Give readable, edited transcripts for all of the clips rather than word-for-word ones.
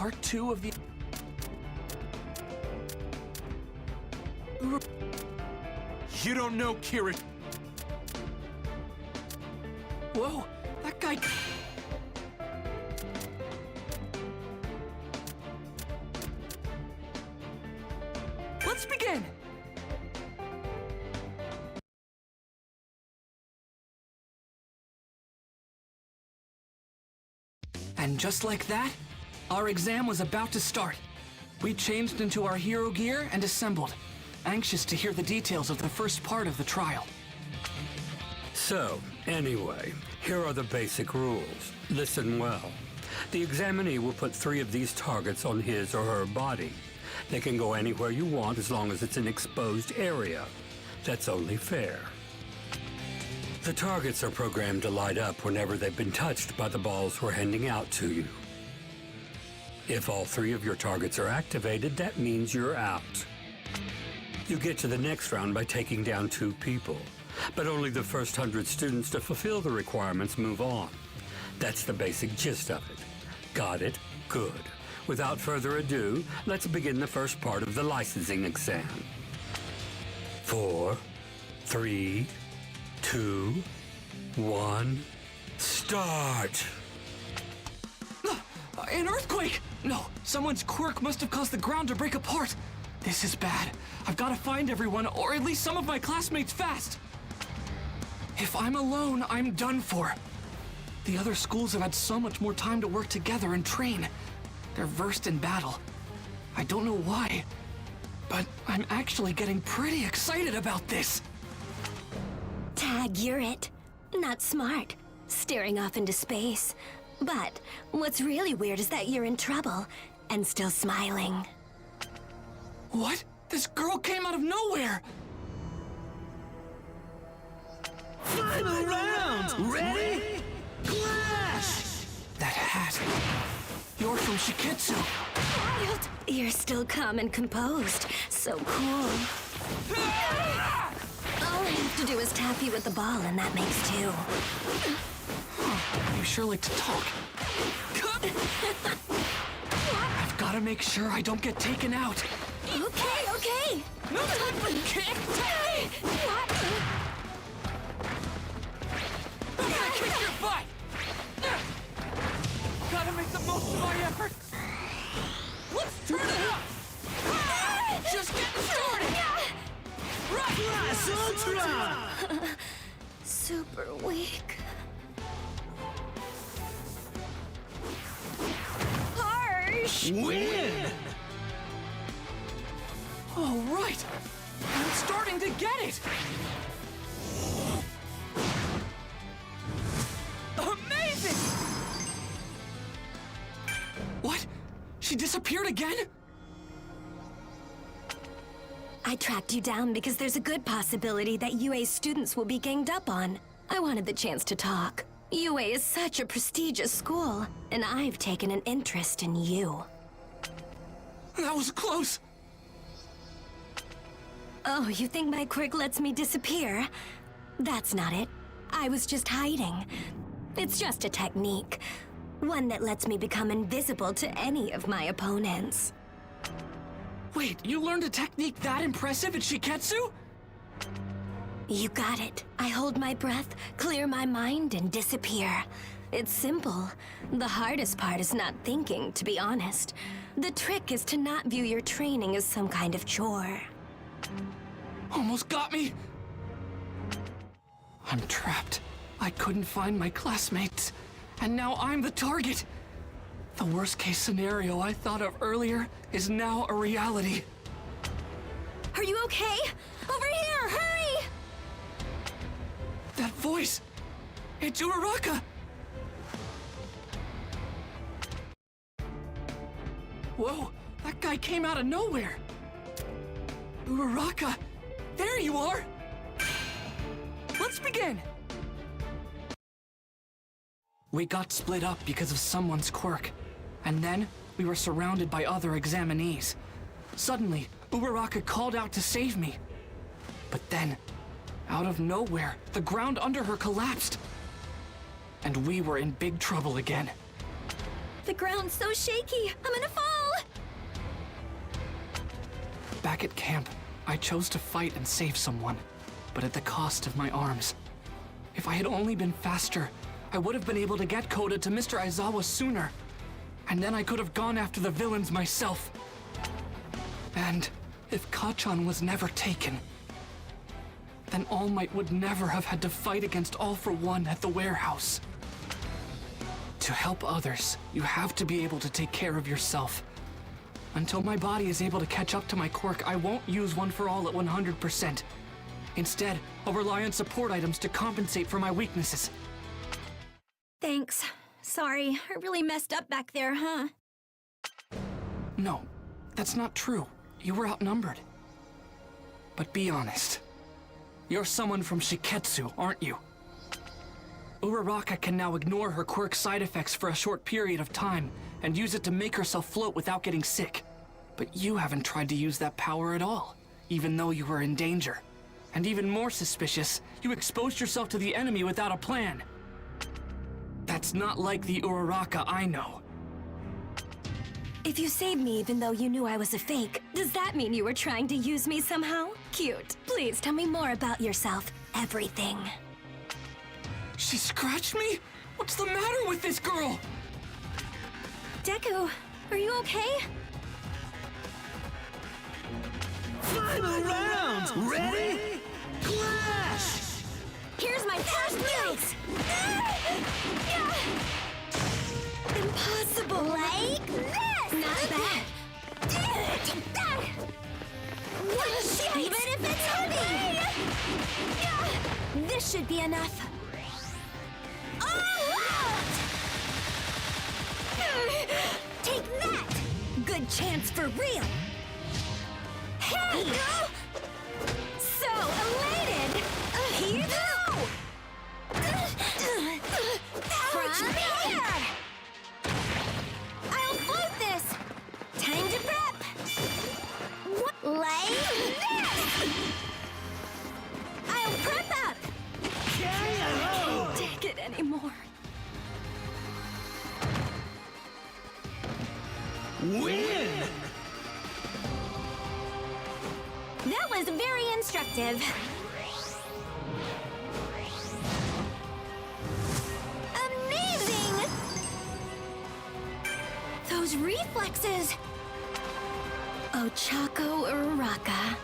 part 2 of the... You don't know, Kira. Whoa, that guy... Let's begin! And just like that, our exam was about to start. We changed into our hero gear and assembled, anxious to hear the details of the first part of the trial. So, anyway, here are the basic rules. Listen well. The examinee will put 3 of these targets on his or her body. They can go anywhere you want as long as it's an exposed area. That's only fair. The targets are programmed to light up whenever they've been touched by the balls we're handing out to you. If all 3 of your targets are activated, that means you're out. You get to the next round by taking down 2 people, but only the first 100 students to fulfill the requirements move on. That's the basic gist of it. Got it? Good. Without further ado, let's begin the first part of the licensing exam. 4, 3, 2, 1, start! An earthquake! No, someone's quirk must have caused the ground to break apart. This is bad. I've got to find everyone, or at least some of my classmates, fast. If I'm alone, I'm done for. The other schools have had so much more time to work together and train. They're versed in battle. I don't know why, but I'm actually getting pretty excited about this. Tag, you're it. Not smart, staring off into space. But what's really weird is that you're in trouble and still smiling. What? This girl came out of nowhere! Final round! Ready? Clash! That hat. You're from Shiketsu. Wild. You're still calm and composed. So cool. All I have to do is tap you with the ball, and that makes 2. You sure like to talk. I've got to make sure I don't get taken out. Okay. No time for kick! What? I'm gonna kick your butt! Gotta make the most of my effort. Let's turn it up! Just getting started! Class Ultra! Super weak. Harsh! Win! All right! I'm starting to get it! Amazing! What? She disappeared again? I tracked you down because there's a good possibility that UA's students will be ganged up on. I wanted the chance to talk. UA is such a prestigious school, and I've taken an interest in you. That was close! Oh, you think my quirk lets me disappear? That's not it. I was just hiding. It's just a technique. One that lets me become invisible to any of my opponents. Wait, you learned a technique that impressive at Shiketsu? You got it. I hold my breath, clear my mind, and disappear. It's simple. The hardest part is not thinking, to be honest. The trick is to not view your training as some kind of chore. Almost got me! I'm trapped. I couldn't find my classmates, and now I'm the target! The worst-case scenario I thought of earlier is now a reality. Are you okay? Over here, hurry! That voice! It's Uraraka! Whoa, that guy came out of nowhere! Uraraka! There you are! Let's begin! We got split up because of someone's quirk, and then we were surrounded by other examinees. Suddenly, Uraraka called out to save me. But then, out of nowhere, the ground under her collapsed. And we were in big trouble again. The ground's so shaky. I'm gonna fall! Back at camp, I chose to fight and save someone, but at the cost of my arms. If I had only been faster, I would have been able to get Koda to Mr. Aizawa sooner. And then I could have gone after the villains myself. And if Kachan was never taken, then All Might would never have had to fight against All for One at the warehouse. To help others, you have to be able to take care of yourself. Until my body is able to catch up to my quirk, I won't use One for All at 100%. Instead, I'll rely on support items to compensate for my weaknesses. Thanks. Sorry, I really messed up back there, huh? No, that's not true. You were outnumbered. But be honest. You're someone from Shiketsu, aren't you? Uraraka can now ignore her quirk side effects for a short period of time and use it to make herself float without getting sick. But you haven't tried to use that power at all, even though you were in danger. And even more suspicious, you exposed yourself to the enemy without a plan. That's not like the Uraraka I know. If you saved me even though you knew I was a fake, does that mean you were trying to use me somehow? Cute. Please tell me more about yourself. Everything. She scratched me? What's the matter with this girl? Deku, are you okay? Final round! Ready? Clash! Here's my first move! Impossible! Like this! Not bad. What? Even if it's heavy! This should be enough. Take that! Good chance for real! Hey! So elated! Here go! From here! I'll float this! Time to prep! What? Like this! I'll prep up! Can't take it anymore. Win! That was very instructive. Amazing! Those reflexes! Ochako Uraraka.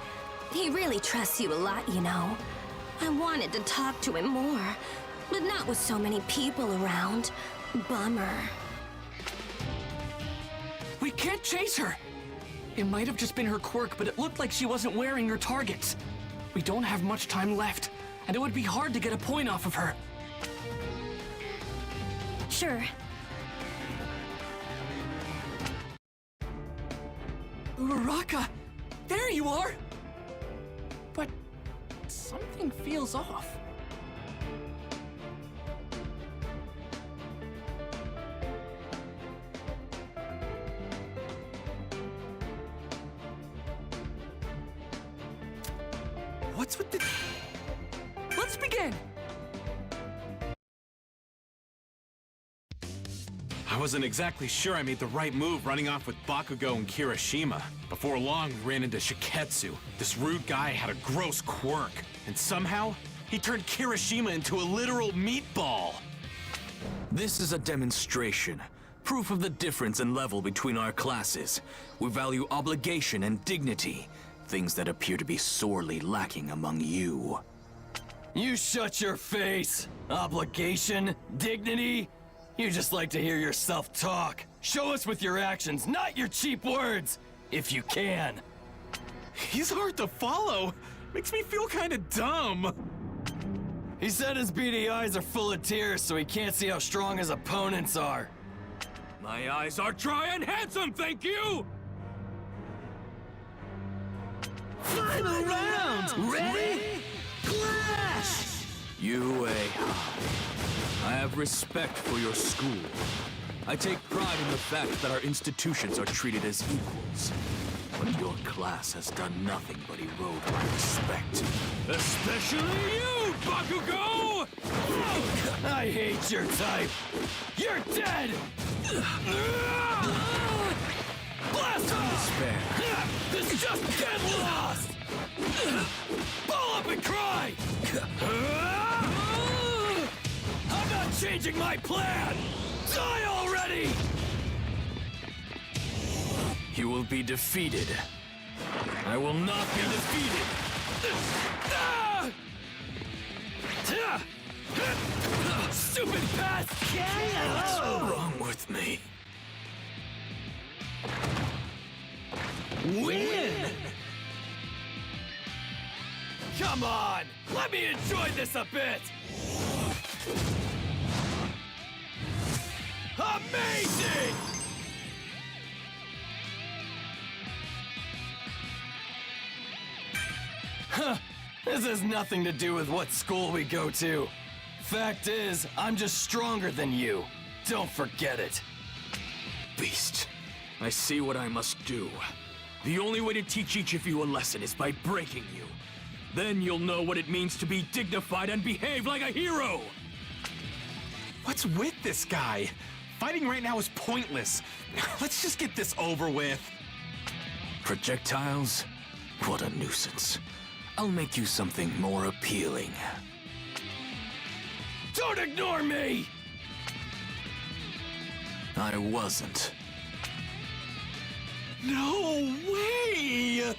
He really trusts you a lot, you know. I wanted to talk to him more, but not with so many people around. Bummer. We can't chase her! It might have just been her quirk, but it looked like she wasn't wearing her targets. We don't have much time left, and it would be hard to get a point off of her. Sure. Uraraka! There you are! But something feels off. What's with the... Let's begin! I wasn't exactly sure I made the right move running off with Bakugo and Kirishima. Before long, we ran into Shiketsu. This rude guy had a gross quirk, and somehow, he turned Kirishima into a literal meatball. This is a demonstration. Proof of the difference in level between our classes. We value obligation and dignity. Things that appear to be sorely lacking among you. You shut your face! Obligation? Dignity? You just like to hear yourself talk. Show us with your actions, not your cheap words! If you can. He's hard to follow. Makes me feel kinda dumb. He said his beady eyes are full of tears so he can't see how strong his opponents are. My eyes are dry and handsome, thank you! Final round! Ready? Clash! You, I have respect for your school. I take pride in the fact that our institutions are treated as equals. But your class has done nothing but erode my respect. Especially you, Bakugo! I hate your type. You're dead! Blast off! Despair. This just get lost! Ball up and cry! I'm not changing my plan! Die already! You will be defeated. I will not be defeated. Stupid pest! What's wrong with me? Win! Come on! Let me enjoy this a bit! Amazing! Huh. This has nothing to do with what school we go to. Fact is, I'm just stronger than you. Don't forget it. Beast, I see what I must do. The only way to teach each of you a lesson is by breaking you. Then you'll know what it means to be dignified and behave like a hero! What's with this guy? Fighting right now is pointless. Let's just get this over with. Projectiles? What a nuisance. I'll make you something more appealing. Don't ignore me! I wasn't. No way!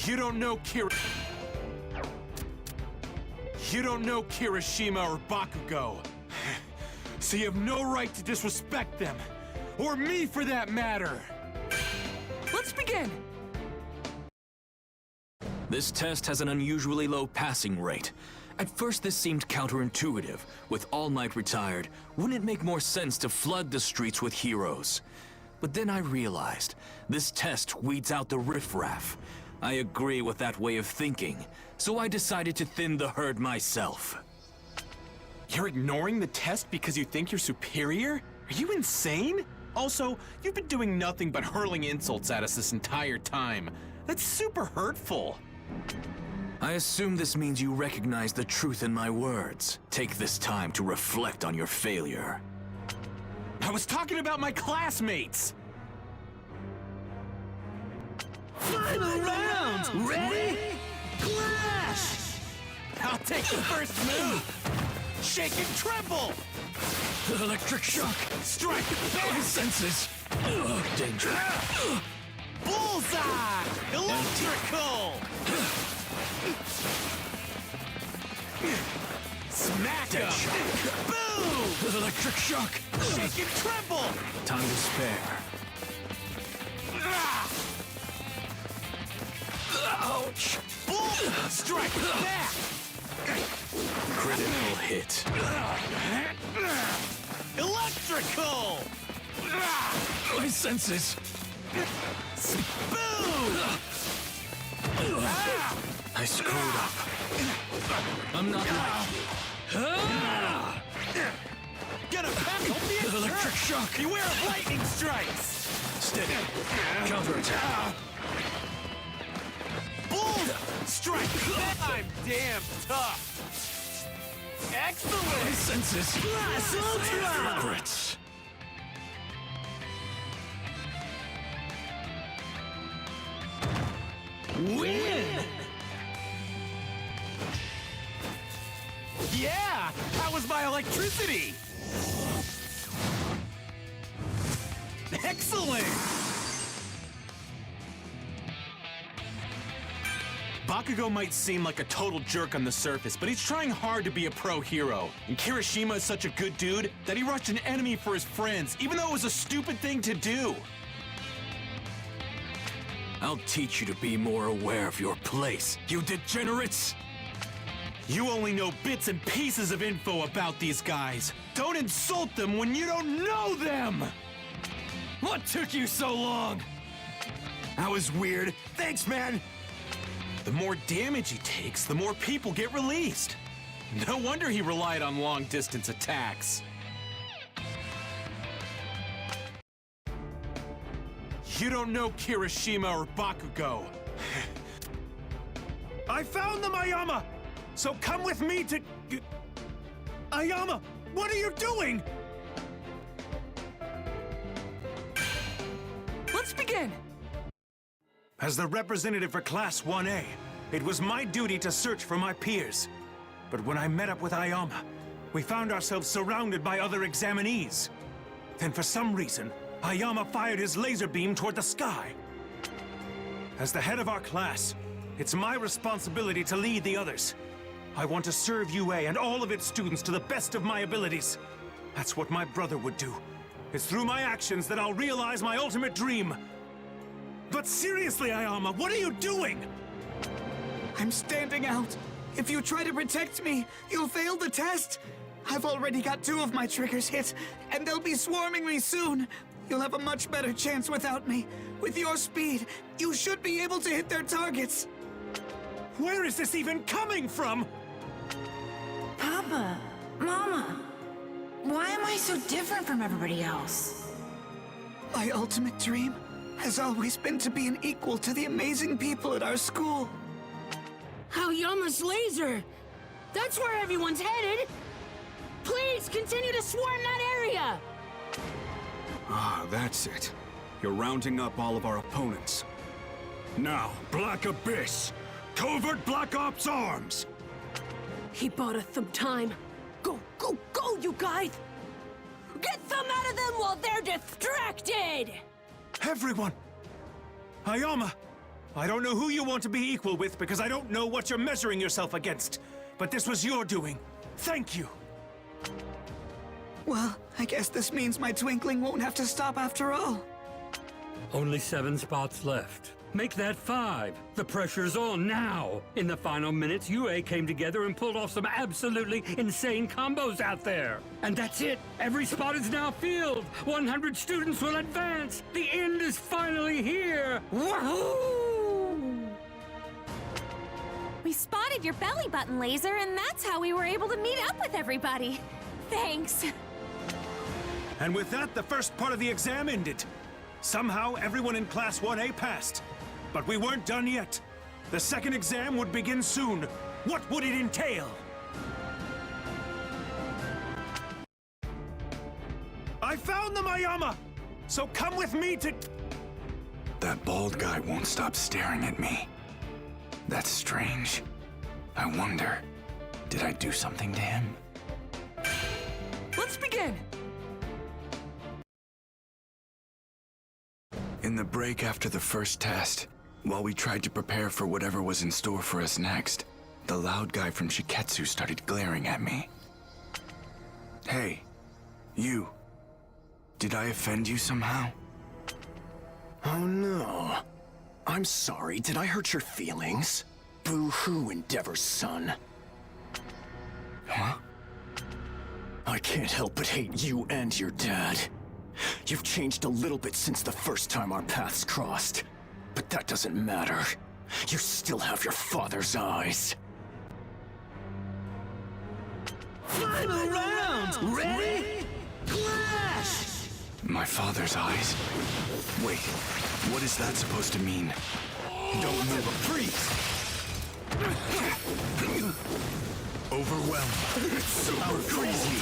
You don't know Kirishima or Bakugo. So you have no right to disrespect them. Or me, for that matter. Let's begin! This test has an unusually low passing rate. At first this seemed counterintuitive. With All Might retired, wouldn't it make more sense to flood the streets with heroes? But then I realized, this test weeds out the riffraff. I agree with that way of thinking, so I decided to thin the herd myself. You're ignoring the test because you think you're superior? Are you insane? Also, you've been doing nothing but hurling insults at us this entire time. That's super hurtful. I assume this means you recognize the truth in my words. Take this time to reflect on your failure. I was talking about my classmates! Final round! Ready? Clash! I'll take the first move! Shake and tremble! Electric shock! Strike! My senses! Danger! Bullseye! Electrical! Smack him! Boom! Electric shock! Shake and tremble! Time to spare. Ouch! Bull! Strike back! Critical hit. Electrical! My senses! Boom! I screwed up. I'm not like you. Gonna tackle me! Electric shock! Beware of lightning strikes! Steady. Counterattack. Bull! Strike! I'm damn tough! My Excellent! senses! Blast Ultra! Regrets. Win! Yeah! How was my electricity? Excellent! Bakugo might seem like a total jerk on the surface, but he's trying hard to be a pro hero. And Kirishima is such a good dude that he rushed an enemy for his friends, even though it was a stupid thing to do. I'll teach you to be more aware of your place, you degenerates! You only know bits and pieces of info about these guys. Don't insult them when you don't know them! What took you so long? That was weird. Thanks, man! The more damage he takes, the more people get released. No wonder he relied on long-distance attacks. You don't know Kirishima or Bakugo. I found them, Ayama! So come with me to... Ayama, what are you doing? Let's begin! As the representative for Class 1A, it was my duty to search for my peers. But when I met up with Ayama, we found ourselves surrounded by other examinees. Then for some reason, Ayama fired his laser beam toward the sky. As the head of our class, it's my responsibility to lead the others. I want to serve UA and all of its students to the best of my abilities. That's what my brother would do. It's through my actions that I'll realize my ultimate dream. But seriously, Ayama, what are you doing? I'm standing out. If you try to protect me, you'll fail the test. I've already got 2 of my triggers hit, and they'll be swarming me soon. You'll have a much better chance without me. With your speed, you should be able to hit their targets. Where is this even coming from? Papa, Mama, why am I so different from everybody else? My ultimate dream has always been to be an equal to the amazing people at our school. Aoyama's laser! That's where everyone's headed! Please continue to swarm that area! Ah, that's it. You're rounding up all of our opponents. Now, Black Abyss! Covert Black Ops Arms! He bought us some time. Go, go, go, you guys! Get some out of them while they're distracted! Everyone! Ayama! I don't know who you want to be equal with because I don't know what you're measuring yourself against. But this was your doing. Thank you. Well, I guess this means my twinkling won't have to stop after all. Only 7 spots left. Make that 5. The pressure's on now. In the final minutes, UA came together and pulled off some absolutely insane combos out there. And that's it. Every spot is now filled. 100 students will advance. The end is finally here. Woohoo! We spotted your belly button laser, and that's how we were able to meet up with everybody. Thanks. And with that, the first part of the exam ended. Somehow, everyone in Class 1A passed. But we weren't done yet. The second exam would begin soon. What would it entail? I found them, Ayama! So come with me to... That bald guy won't stop staring at me. That's strange. I wonder, did I do something to him? Let's begin! In the break after the first test, while we tried to prepare for whatever was in store for us next, the loud guy from Shiketsu started glaring at me. Hey, you. Did I offend you somehow? Oh no. I'm sorry, did I hurt your feelings? Boo-hoo, Endeavor's son. Huh? I can't help but hate you and your dad. You've changed a little bit since the first time our paths crossed. But that doesn't matter. You still have your father's eyes. Final round! Ready? Clash! My father's eyes? Wait, what is that supposed to mean? Don't move a freeze! Overwhelm. I'll freeze you.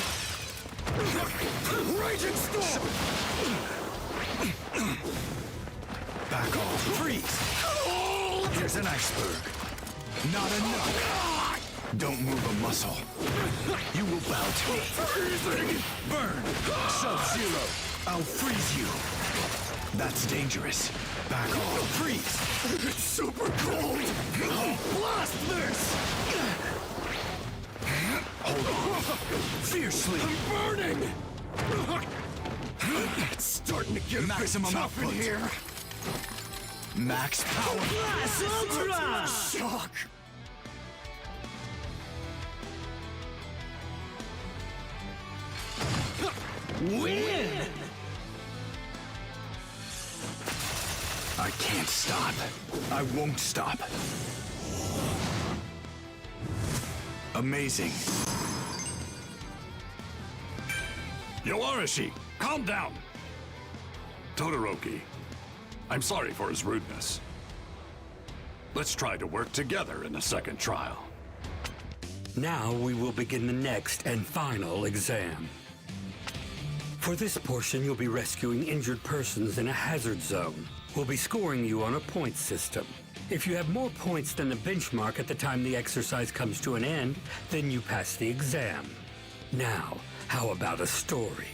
Raging storm! Back off. Freeze! There's an iceberg. Not enough. Don't move a muscle. You will bow to me. Burn! Sub-Zero! I'll freeze you. That's dangerous. Back off. Freeze! It's super cold! I'll blast this! Hold on. Fiercely. I'm burning! It's starting to get maximum tough in here. Max power. Blast Ultra! Shock. Win! I can't stop. I won't stop. Amazing. Yo, Arashi, calm down. Todoroki, I'm sorry for his rudeness. Let's try to work together in the second trial. Now we will begin the next and final exam. For this portion, you'll be rescuing injured persons in a hazard zone. We'll be scoring you on a point system. If you have more points than the benchmark at the time the exercise comes to an end, then you pass the exam. Now, how about a story?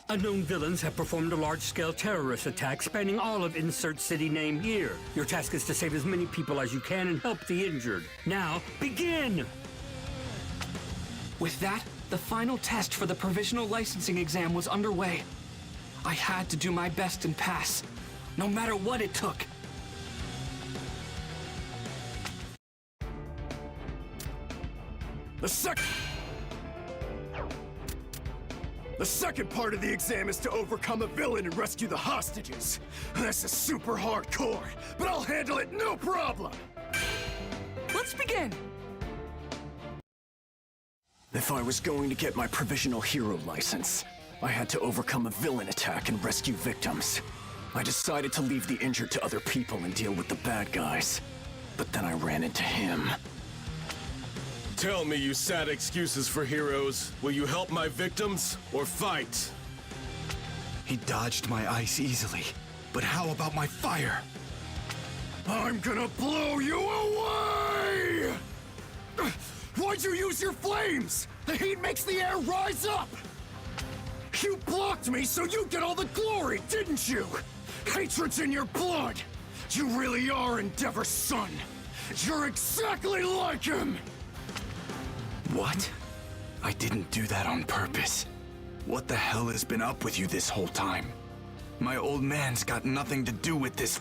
Unknown villains have performed a large-scale terrorist attack spanning all of insert city name here. Your task is to save as many people as you can and help the injured. Now, begin! With that, the final test for the provisional licensing exam was underway. I had to do my best and pass, no matter what it took. The second part of the exam is to overcome a villain and rescue the hostages. This is super hardcore, but I'll handle it no problem! Let's begin! If I was going to get my provisional hero license, I had to overcome a villain attack and rescue victims. I decided to leave the injured to other people and deal with the bad guys. But then I ran into him. Tell me, you sad excuses for heroes. Will you help my victims or fight? He dodged my ice easily, but how about my fire? I'm gonna blow you away! Why'd you use your flames? The heat makes the air rise up! You blocked me so you get all the glory, didn't you? Hatred's in your blood! You really are Endeavor's son! You're exactly like him! What? I didn't do that on purpose. What the hell has been up with you this whole time? My old man's got nothing to do with this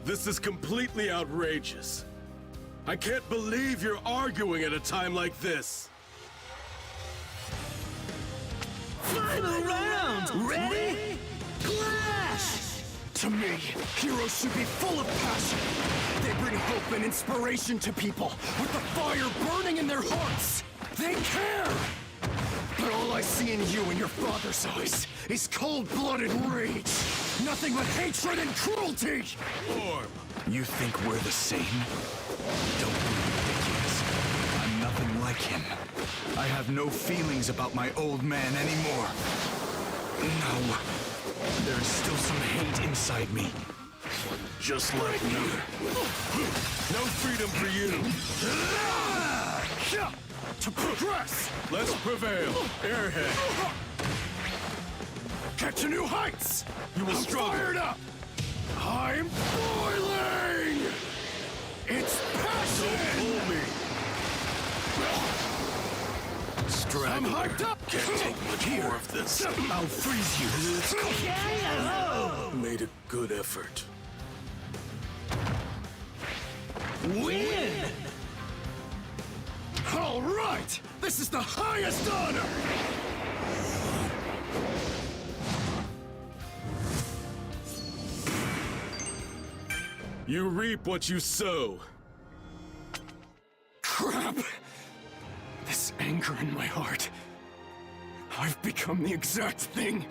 This is completely outrageous. I can't believe you're arguing at a time like this. Final round! Ready? Clash! To me, heroes should be full of passion. They bring hope and inspiration to people, with the fire burning in their hearts. They care! But all I see in you and your father's eyes is cold-blooded rage. Nothing but hatred and cruelty! Orm. You think we're the same? Don't be ridiculous. I'm nothing like him. I have no feelings about my old man anymore. No. There's still some hate inside me. Just like me. No freedom for you. To progress! Let's prevail. Airhead. Get to new heights! You will struggle. Fired up! I'm boiling! It's passion! Fool me. I'm hyped up! Can't take much more of this. I'll freeze you. Made a good effort. Win! All right! This is the highest honor! You reap what you sow. Crap! This anger in my heart. I've become the exact thing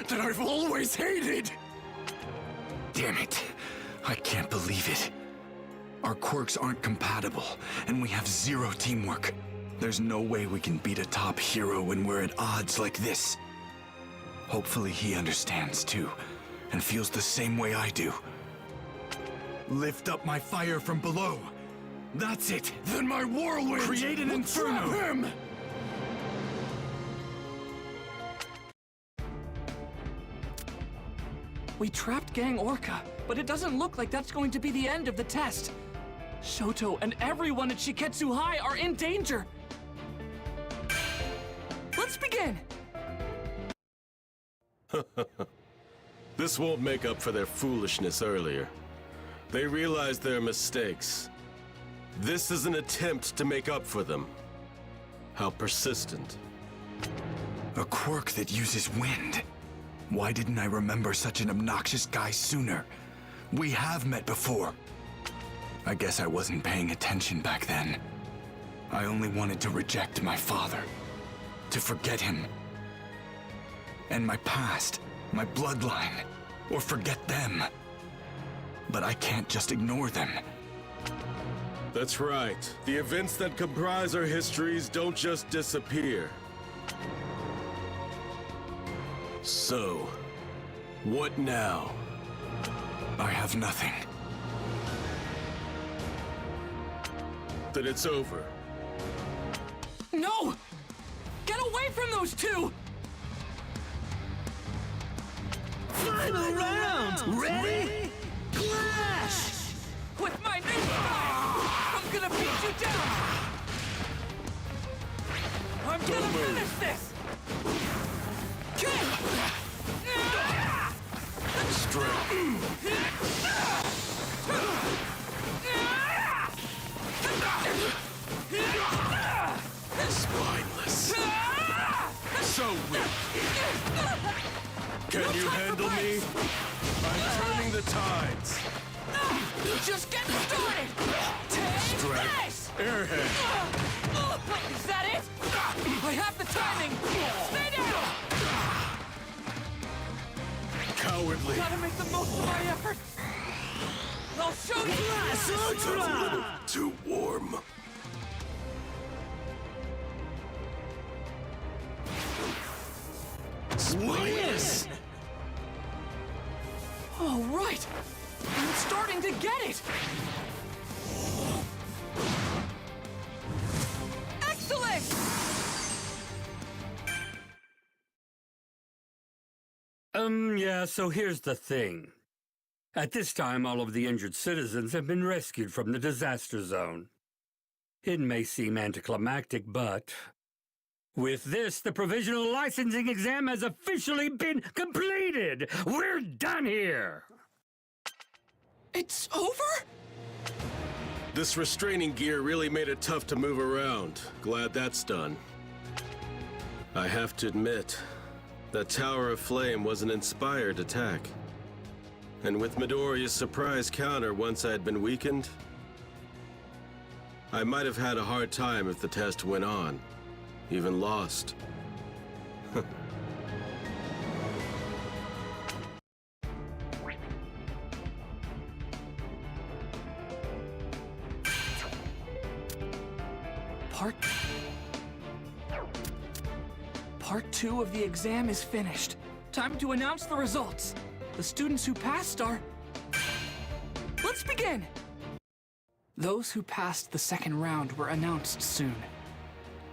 that I've always hated! Damn it. I can't believe it. Our quirks aren't compatible, and we have zero teamwork. There's no way we can beat a top hero when we're at odds like this. Hopefully he understands too, and feels the same way I do. Lift up my fire from below. That's it. Then my whirlwind Create an will inferno. trap him! We trapped Gang Orca, but it doesn't look like that's going to be the end of the test. Shoto and everyone at Shiketsu High are in danger. Let's begin! This won't make up for their foolishness earlier. They realized their mistakes. This is an attempt to make up for them. How persistent. A quirk that uses wind. Why didn't I remember such an obnoxious guy sooner? We have met before. I guess I wasn't paying attention back then. I only wanted to reject my father. To forget him. And my past. my bloodline, or forget them. But I can't just ignore them. That's right. The events that comprise our histories don't just disappear. So, what now? I have nothing. Then it's over. No! Get away from those two! Final round! Ready? Clash! With my new style, I'm gonna beat you down! I'm gonna finish this! Kick! Spineless. So weak. Can you handle me? I'm turning the tides. Just get started! Take this! Airhead. Is that it? I have the timing! Stay down! Cowardly. Gotta make the most of my effort! I'll show you! Class Ultra! Too warm. Win! All right! I'm starting to get it! Excellent! Yeah, so here's the thing. At this time, all of the injured citizens have been rescued from the disaster zone. It may seem anticlimactic, but with this, the provisional licensing exam has officially been completed! We're done here! It's over? This restraining gear really made it tough to move around. Glad that's done. I have to admit, that Tower of Flame was an inspired attack. And with Midoriya's surprise counter once I had been weakened, I might have had a hard time if the test went on, even lost. Part 2 of the exam is finished. Time to announce the results. The students who passed are... Let's begin! Those who passed the second round were announced soon.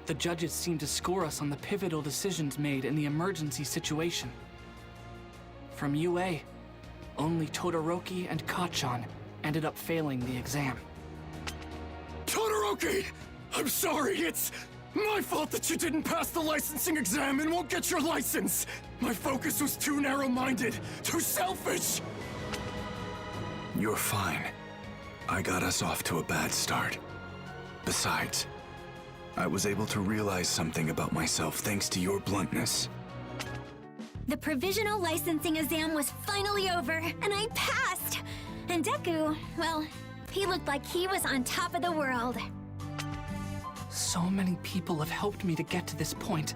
The judges seemed to score us on the pivotal decisions made in the emergency situation. From UA, only Todoroki and Kacchan ended up failing the exam. Todoroki! I'm sorry, it's my fault that you didn't pass the licensing exam and won't get your license! My focus was too narrow-minded, too selfish! You're fine. I got us off to a bad start. Besides, I was able to realize something about myself thanks to your bluntness. The provisional licensing exam was finally over, and I passed! And Deku, well, he looked like he was on top of the world. So many people have helped me to get to this point,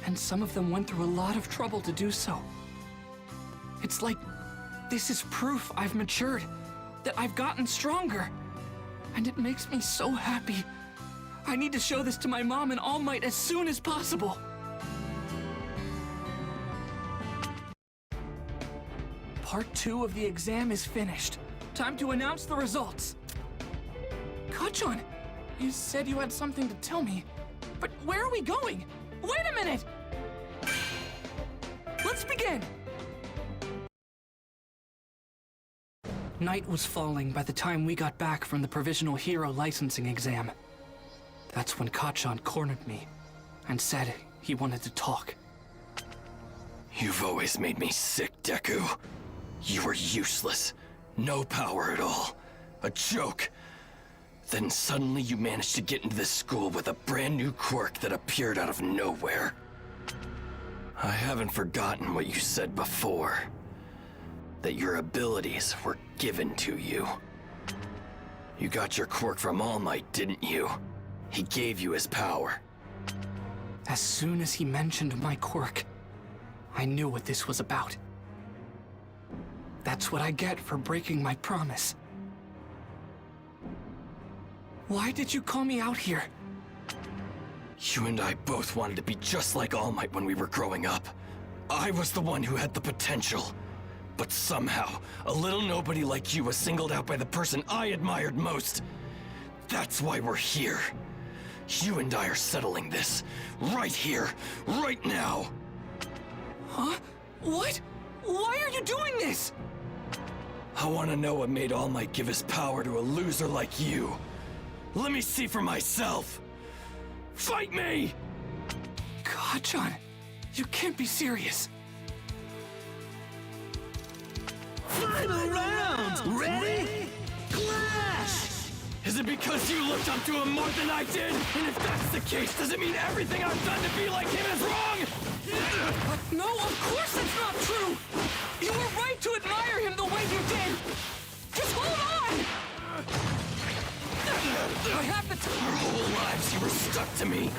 and some of them went through a lot of trouble to do so. It's like this is proof I've matured, that I've gotten stronger, and it makes me so happy. I need to show this to my mom and All Might as soon as possible. Part 2 of the exam is finished. Time to announce the results. Kacchan, you said you had something to tell me, but where are we going? Wait a minute! Let's begin! Night was falling by the time we got back from the Provisional Hero Licensing exam. That's when Kacchan cornered me and said he wanted to talk. You've always made me sick, Deku. You were useless. No power at all. A joke. Then suddenly you managed to get into this school with a brand new quirk that appeared out of nowhere. I haven't forgotten what you said before. That your abilities were given to you. You got your quirk from All Might, didn't you? He gave you his power. As soon as he mentioned my quirk, I I knew what this was about. That's what I get for breaking my promise. Why did you call me out here? You and I both wanted to be just like All Might when we were growing up. I was the one who had the potential. But somehow, a little nobody like you was singled out by the person I admired most. That's why we're here. You and I are settling this. Right here, right now. Huh? What? Why are you doing this? I want to know what made All Might give his power to a loser like you. Let me see for myself. Fight me! God, John, you can't be serious. Final round! Ready? Clash! Is it because you looked up to him more than I did? And if that's the case, does it mean everything I've done to be like him is wrong? No, of course that's not true! You were right to admire him the way you did! Just hold on! I have the time. Our whole lives you were stuck to me.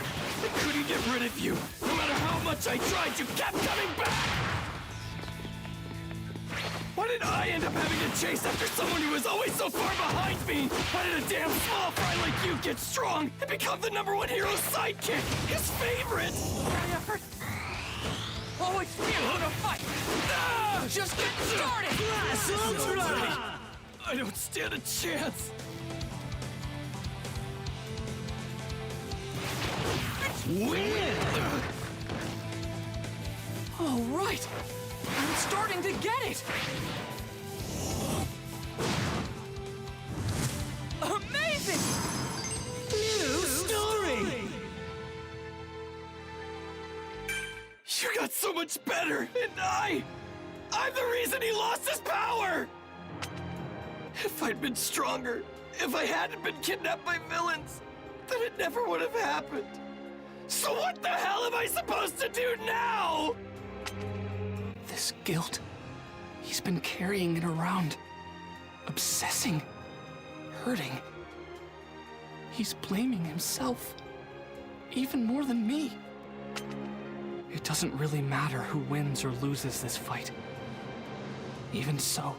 I couldn't get rid of you. No matter how much I tried, you kept coming back! Why did I end up having to chase after someone who was always so far behind me? Why did a damn small fry like you get strong and become the #1 hero's sidekick? His favorite! Always feel to fight! Ah, just get started! Class Ultra! I don't stand a chance! Win! All right! I'm starting to get it! Amazing! New story! You got so much better, and I'm the reason he lost his power! If I'd been stronger, if I hadn't been kidnapped by villains, then it never would have happened. So what the hell am I supposed to do now? This guilt, he's been carrying it around, obsessing, hurting. He's blaming himself, even more than me. It doesn't really matter who wins or loses this fight. Even so,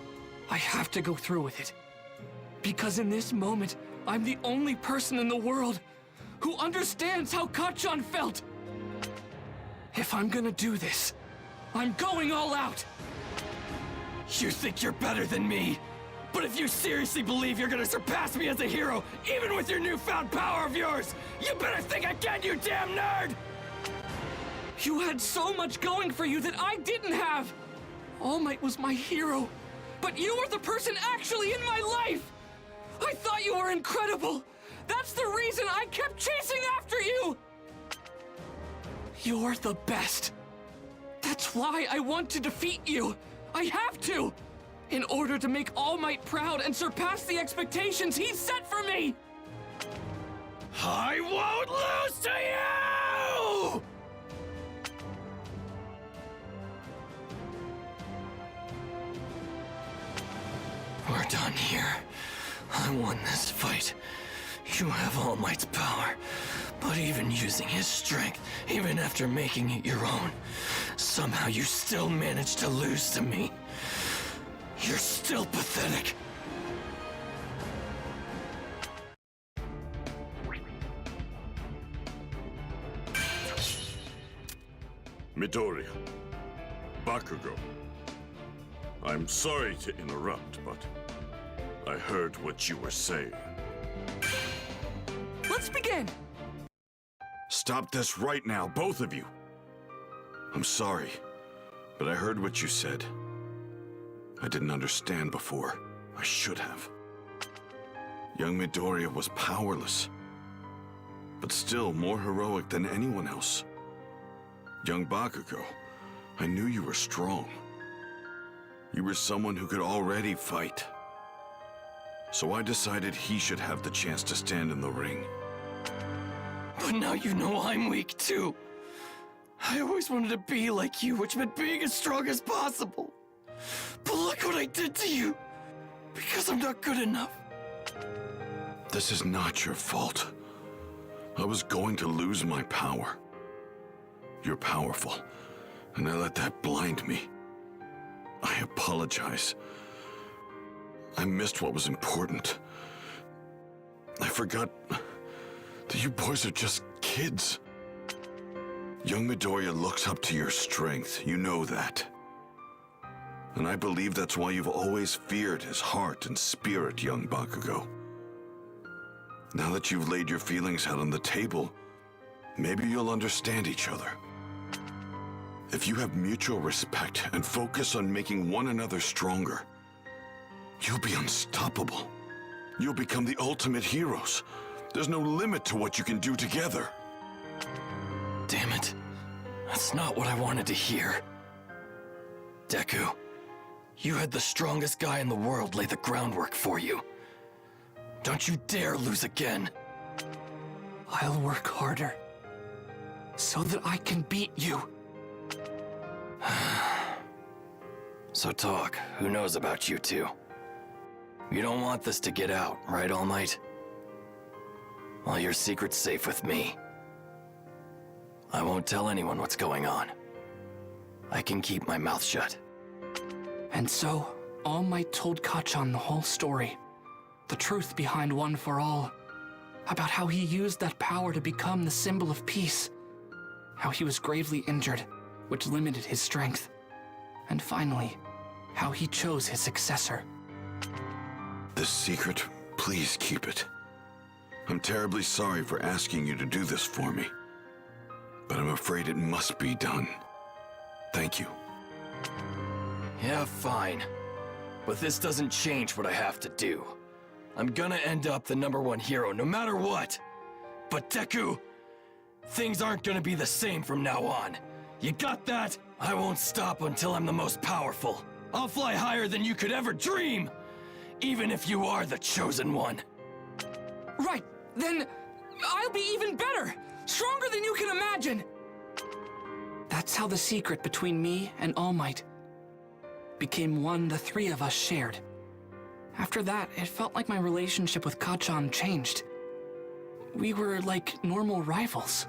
I have to go through with it. Because in this moment, I'm the only person in the world who understands how Kachan felt. If I'm gonna do this, I'm going all out! You think you're better than me? But if you seriously believe you're gonna surpass me as a hero, even with your newfound power of yours, you better think again, you damn nerd! You had so much going for you that I didn't have! All Might was my hero, but you were the person actually in my life! I thought you were incredible! That's the reason I kept chasing after you! You're the best. That's why I want to defeat you. I have to! In order to make All Might proud and surpass the expectations he set for me! I won't lose to you! We're done here. I won this fight. You have All Might's power, but even using his strength, even after making it your own, somehow you still managed to lose to me. You're still pathetic. Midoriya, Bakugo. I'm sorry to interrupt, but I heard what you were saying. Let's begin! Stop this right now, both of you. I'm sorry, but I heard what you said. I didn't understand before. I should have. Young Midoriya was powerless, but still more heroic than anyone else. Young Bakugo, I knew you were strong. You were someone who could already fight. So I decided he should have the chance to stand in the ring. But now you know I'm weak too. I always wanted to be like you, which meant being as strong as possible. But look what I did to you! Because I'm not good enough. This is not your fault. I was going to lose my power. You're powerful, and I let that blind me. I apologize. I missed what was important. I forgot that you boys are just kids. Young Midoriya looks up to your strength, you know that. And I believe that's why you've always feared his heart and spirit, young Bakugo. Now that you've laid your feelings out on the table, maybe you'll understand each other. If you have mutual respect and focus on making one another stronger, you'll be unstoppable. You'll become the ultimate heroes. There's no limit to what you can do together. Damn it. That's not what I wanted to hear. Deku, you had the strongest guy in the world lay the groundwork for you. Don't you dare lose again. I'll work harder so that I can beat you. So talk, who knows about you two? You don't want this to get out, right, All Might? Well, your secret's safe with me. I won't tell anyone what's going on. I can keep my mouth shut. And so, All Might told Kacchan the whole story. The truth behind One for All. About how he used that power to become the symbol of peace. How he was gravely injured, which limited his strength. And finally, how he chose his successor. This secret, please keep it. I'm terribly sorry for asking you to do this for me, but I'm afraid it must be done. Thank you. Yeah, fine. But this doesn't change what I have to do. I'm gonna end up the #1 hero no matter what. But Deku, things aren't gonna be the same from now on. You got that? I won't stop until I'm the most powerful. I'll fly higher than you could ever dream, even if you are the chosen one. Right, then I'll be even better, stronger than you can imagine. That's how the secret between me and All Might became one the three of us shared. After that, it felt like my relationship with Kacchan changed. We were like normal rivals.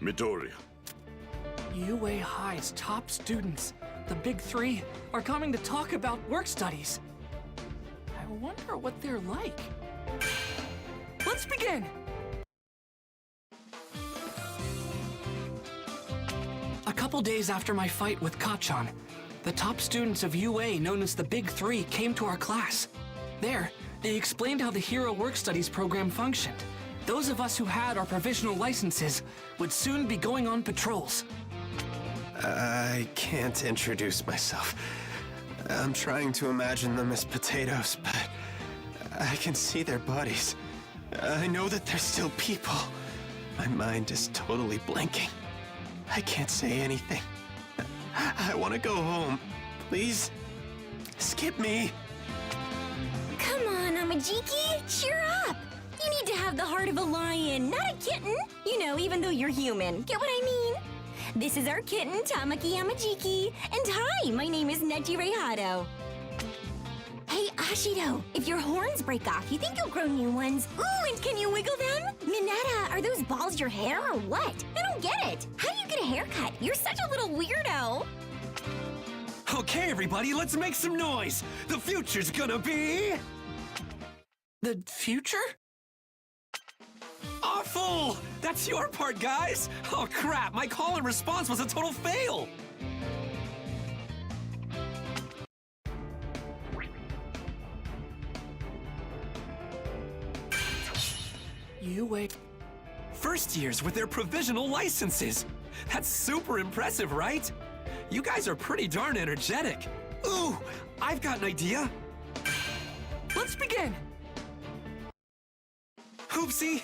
Midoriya. UA High's top students, the Big Three, are coming to talk about work studies. I wonder what they're like. Let's begin! A couple days after my fight with Kacchan, the top students of UA, known as the Big Three, came to our class. There, they explained how the Hero Work Studies program functioned. Those of us who had our provisional licenses would soon be going on patrols. I can't introduce myself. I'm trying to imagine them as potatoes, but I can see their bodies. I know that they're still people. My mind is totally blanking. I can't say anything. I want to go home. Please, skip me. Come on, Amajiki, cheer up. You need to have the heart of a lion, not a kitten. You know, even though you're human. Get what I mean? This is our kitten, Tamaki Amajiki. And hi, my name is Neji Reihado. Hey, Ashido, if your horns break off, you think you'll grow new ones? Ooh, and can you wiggle them? Mineta, are those balls your hair or what? I don't get it. How do you get a haircut? You're such a little weirdo. Okay, everybody, let's make some noise. The future's gonna be... The future? awful! That's your part, guys! Oh crap, my call and response was a total fail! You wait. First years with their provisional licenses! That's super impressive, right? You guys are pretty darn energetic. Ooh, I've got an idea. Let's begin! Oopsie!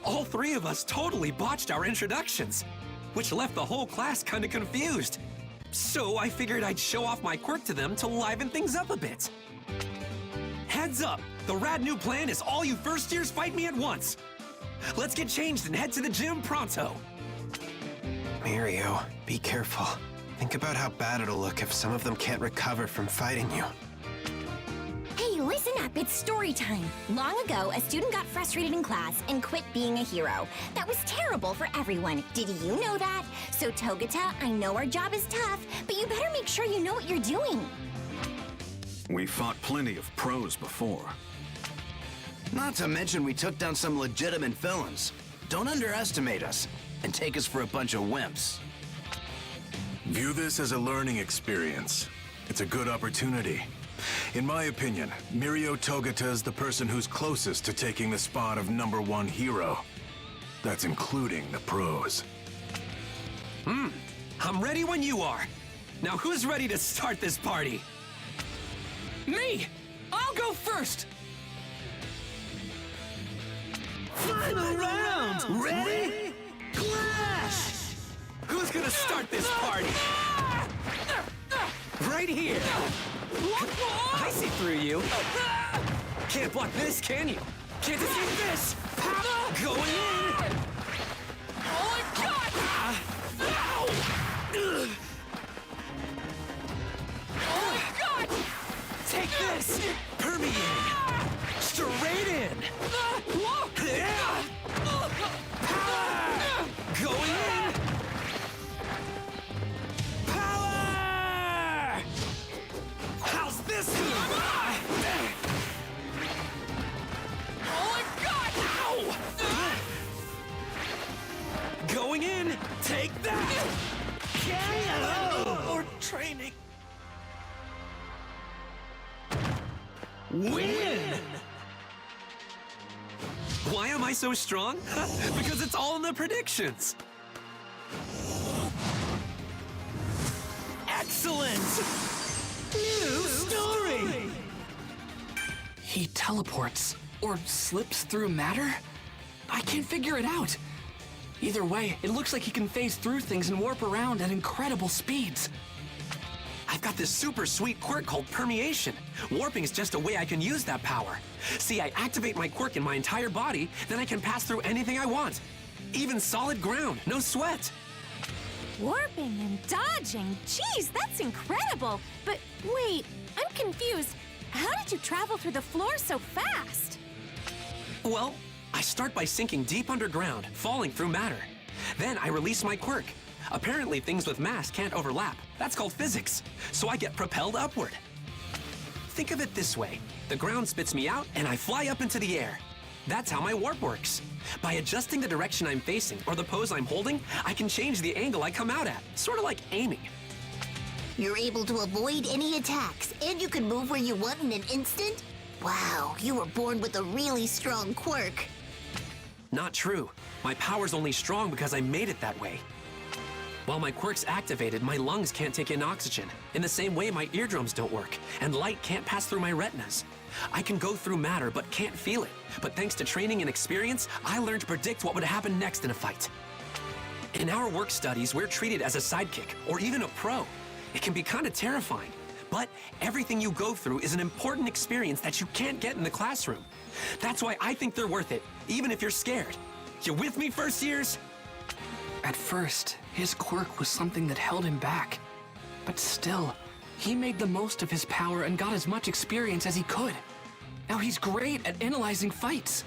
All three of us totally botched our introductions, which left the whole class kinda confused. So I figured I'd show off my quirk to them to liven things up a bit. Heads up! The rad new plan is all you first years fight me at once! Let's get changed and head to the gym pronto! Mirio, be careful. Think about how bad it'll look if some of them can't recover from fighting you. Hey, listen up, it's story time. Long ago, a student got frustrated in class and quit being a hero. That was terrible for everyone. Did you know that? So Togata, I know our job is tough, but you better make sure you know what you're doing. We fought plenty of pros before. Not to mention we took down some legitimate villains. Don't underestimate us and take us for a bunch of wimps. View this as a learning experience. It's a good opportunity. In my opinion, Mirio Togata is the person who's closest to taking the spot of #1 hero. That's including the pros. I'm ready when you are. Now who's ready to start this party? Me! I'll go first! Final round! Ready? Clash! Who's gonna start this party? Right here. I see through you. Can't block this, can you? Can't escape this. Going in. Oh my god! Oh my god! Take this. Permeate. Straight in. Going in. Power! How's this? Oh my god! Ow! Going in. Take that. Or training. Win! Why am I so strong? Because it's all in the predictions. Excellent! New story! He teleports, or slips through matter? I can't figure it out. Either way, it looks like he can phase through things and warp around at incredible speeds. I've got this super sweet quirk called permeation. Warping is just a way I can use that power. See, I activate my quirk in my entire body, then I can pass through anything I want. Even solid ground, no sweat. Warping and dodging, geez, that's incredible. But wait, I'm confused. How did you travel through the floor so fast? Well, I start by sinking deep underground, falling through matter. Then I release my quirk. Apparently, things with mass can't overlap. That's called physics. So I get propelled upward. Think of it this way. The ground spits me out, and I fly up into the air. That's how my warp works. By adjusting the direction I'm facing or the pose I'm holding, I can change the angle I come out at. Sort of like aiming. You're able to avoid any attacks, and you can move where you want in an instant? Wow, you were born with a really strong quirk. Not true. My power's only strong because I made it that way. While my quirk's activated, my lungs can't take in oxygen. In the same way, my eardrums don't work, and light can't pass through my retinas. I can go through matter, but can't feel it. But thanks to training and experience, I learned to predict what would happen next in a fight. In our work studies, we're treated as a sidekick, or even a pro. It can be kind of terrifying. But everything you go through is an important experience that you can't get in the classroom. That's why I think they're worth it, even if you're scared. You with me, first years? At first, his quirk was something that held him back. But still, he made the most of his power and got as much experience as he could. Now he's great at analyzing fights.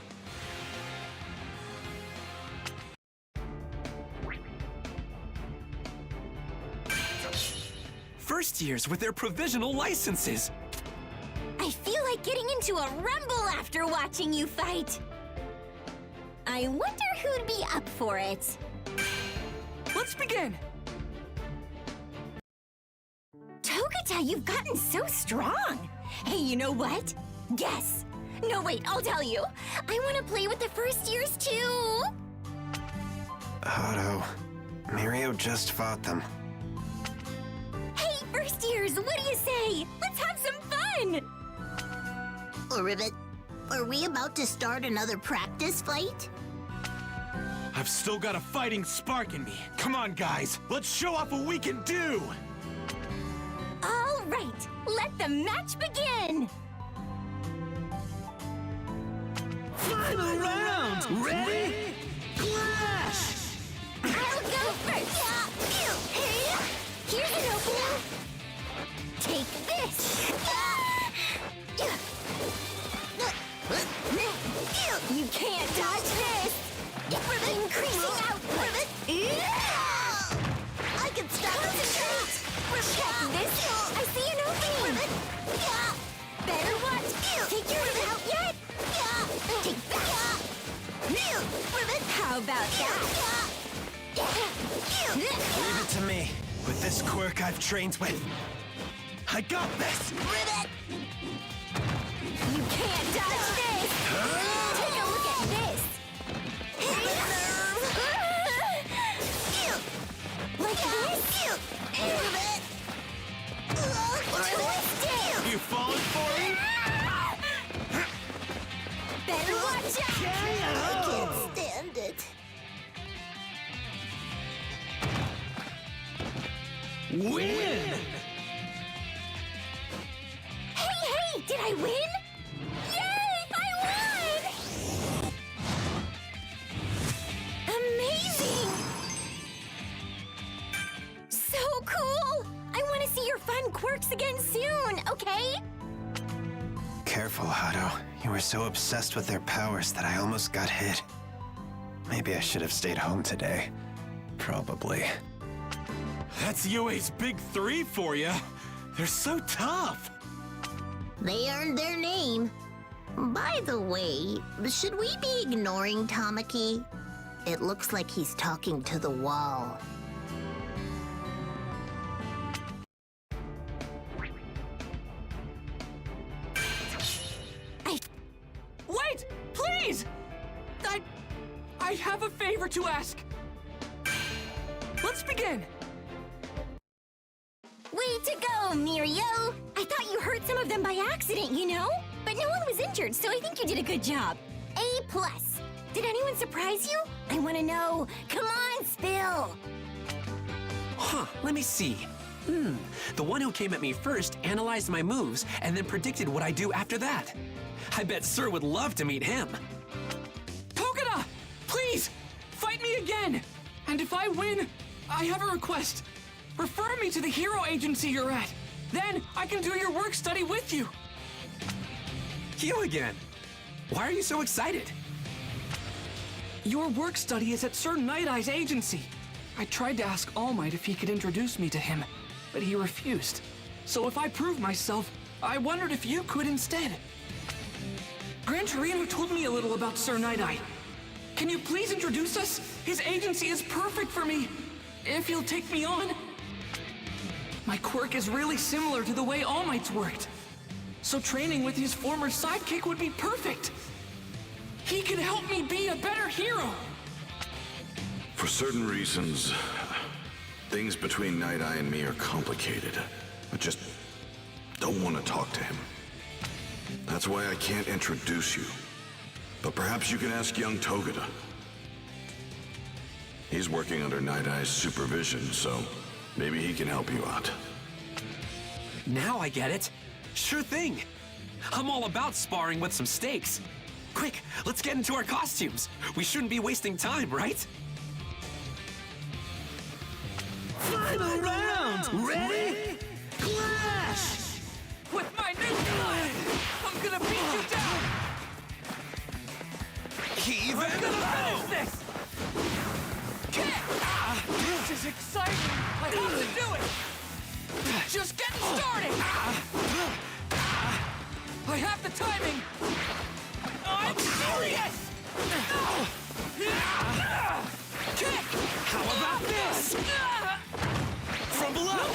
First years with their provisional licenses. I feel like getting into a rumble after watching you fight. I wonder who'd be up for it. Let's begin! Togata, you've gotten so strong. Hey, you know what? Guess. No, wait, I'll tell you. I want to play with the first years too. Otto, Mirio just fought them. Hey, first years, what do you say? Let's have some fun. Ribbit, are we about to start another practice fight? I've still got a fighting spark in me. Come on, guys. Let's show off what we can do. All right, let the match begin. Final round! Ready? Clash! I'll go first. Here's an How about that? Leave it to me. With this quirk I've trained with, I got this! Ribbit! You can't dodge this! Take a look at this! Like this? Twist it! You falling for me? Better watch out! I can't stand it. Win! Hey, did I win? Yay, I won! Amazing! So cool! I want to see your fun quirks again soon, okay? Careful, Hato. You were so obsessed with their powers that I almost got hit. Maybe I should have stayed home today. Probably. That's UA's big three for you. They're so tough. They earned their name. By the way, should we be ignoring Tamaki? It looks like he's talking to the wall. Wait! Please! I have a favor to ask. Let's begin. Way to go, Mirio! I thought you hurt some of them by accident, you know? But no one was injured, so I think you did a good job. A+. Did anyone surprise you? I want to know. Come on, spill! Huh, let me see. The one who came at me first analyzed my moves and then predicted what I do after that. I bet Sir would love to meet him. Togeda! Please! Fight me again! And if I win, I have a request. Refer me to the hero agency you're at. Then I can do your work study with you. You again? Why are you so excited? Your work study is at Sir Night-Eye's agency. I tried to ask All Might if he could introduce me to him, but he refused. So if I prove myself, I wondered if you could instead. Gran Torino told me a little about Sir Night-Eye. Can you please introduce us? His agency is perfect for me, if he'll take me on. My quirk is really similar to the way All Might's worked. So training with his former sidekick would be perfect. He could help me be a better hero. For certain reasons, things between Night-Eye and me are complicated. I just don't want to talk to him. That's why I can't introduce you. But perhaps you can ask young Togeda. He's working under Night-Eye's supervision, so maybe he can help you out. Now I get it. Sure thing. I'm all about sparring with some stakes. Quick, let's get into our costumes. We shouldn't be wasting time, right? Final round! Ready? Clash! With my new gun, I'm gonna beat you down. I'm gonna finish this. This is exciting. I have to do it. Just getting started. I have the timing. I'm serious. Kick. How about this? From below.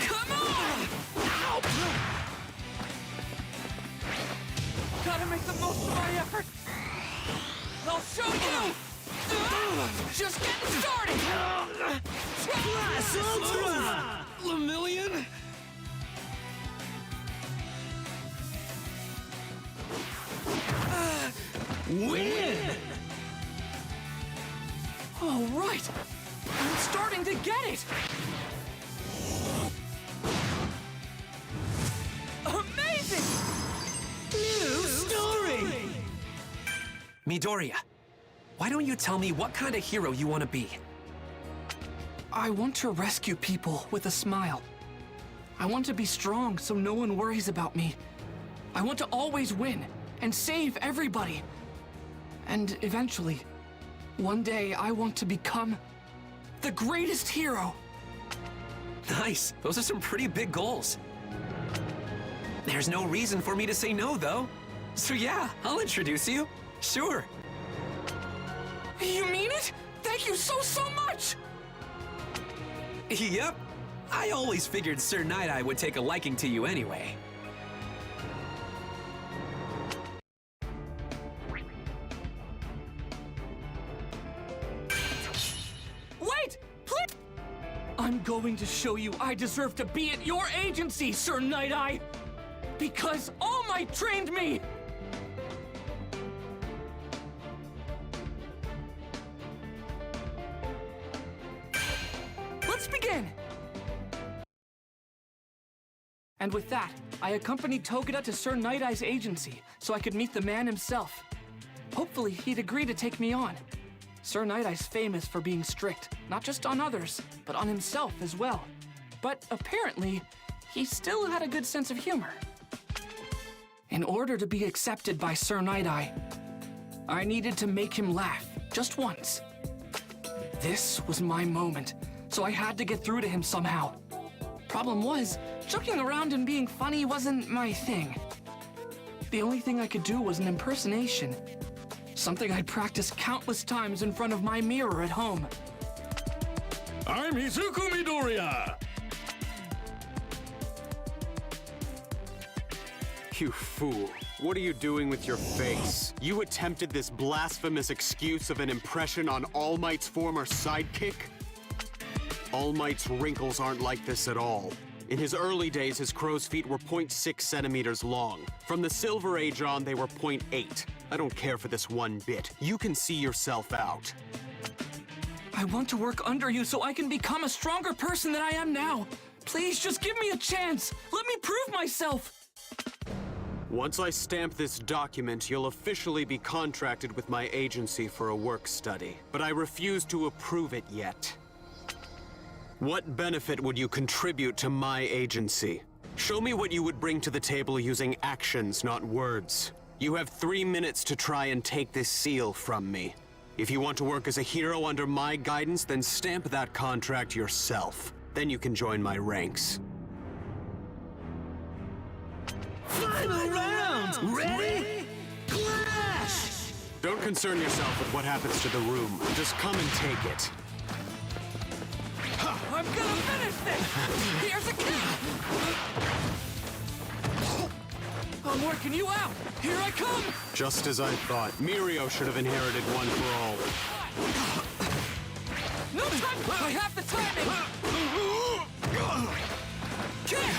Come on. Gotta make the most of my effort. I'll show you. Just getting started. Class Ultra! Lemillion? Win! All right. I'm starting to get it. Amazing! New story! Midoriya, why don't you tell me what kind of hero you want to be? I want to rescue people with a smile. I want to be strong so no one worries about me. I want to always win and save everybody. And eventually, one day I want to become the greatest hero. Nice. Those are some pretty big goals. There's no reason for me to say no, though. So yeah, I'll introduce you. Sure. You mean it? Thank you so much! Yep. I always figured Sir Night-Eye would take a liking to you anyway. Wait! Please! I'm going to show you I deserve to be at your agency, Sir Night-Eye! Because All Might trained me! Let's begin! And with that, I accompanied Togeda to Sir Night-Eye's agency so I could meet the man himself. Hopefully, he'd agree to take me on. Sir Night-Eye's famous for being strict, not just on others, but on himself as well. But apparently, he still had a good sense of humor. In order to be accepted by Sir Night-Eye, I needed to make him laugh, just once. This was my moment, so I had to get through to him somehow. Problem was, joking around and being funny wasn't my thing. The only thing I could do was an impersonation. Something I'd practiced countless times in front of my mirror at home. I'm Izuku Midoriya! You fool. What are you doing with your face? You attempted this blasphemous excuse of an impression on All Might's former sidekick? All Might's wrinkles aren't like this at all. In his early days, his crow's feet were 0.6 centimeters long. From the Silver Age on, they were 0.8. I don't care for this one bit. You can see yourself out. I want to work under you so I can become a stronger person than I am now. Please, just give me a chance. Let me prove myself. Once I stamp this document, you'll officially be contracted with my agency for a work study. But I refuse to approve it yet. What benefit would you contribute to my agency? Show me what you would bring to the table using actions, not words. You have 3 minutes to try and take this seal from me. If you want to work as a hero under my guidance, then stamp that contract yourself. Then you can join my ranks. Final round! Ready? Clash! Don't concern yourself with what happens to the room. Just come and take it. I'm gonna finish this! Here's a kick! I'm working you out! Here I come! Just as I thought. Mirio should have inherited one for all. No time! I have the timing! Kick!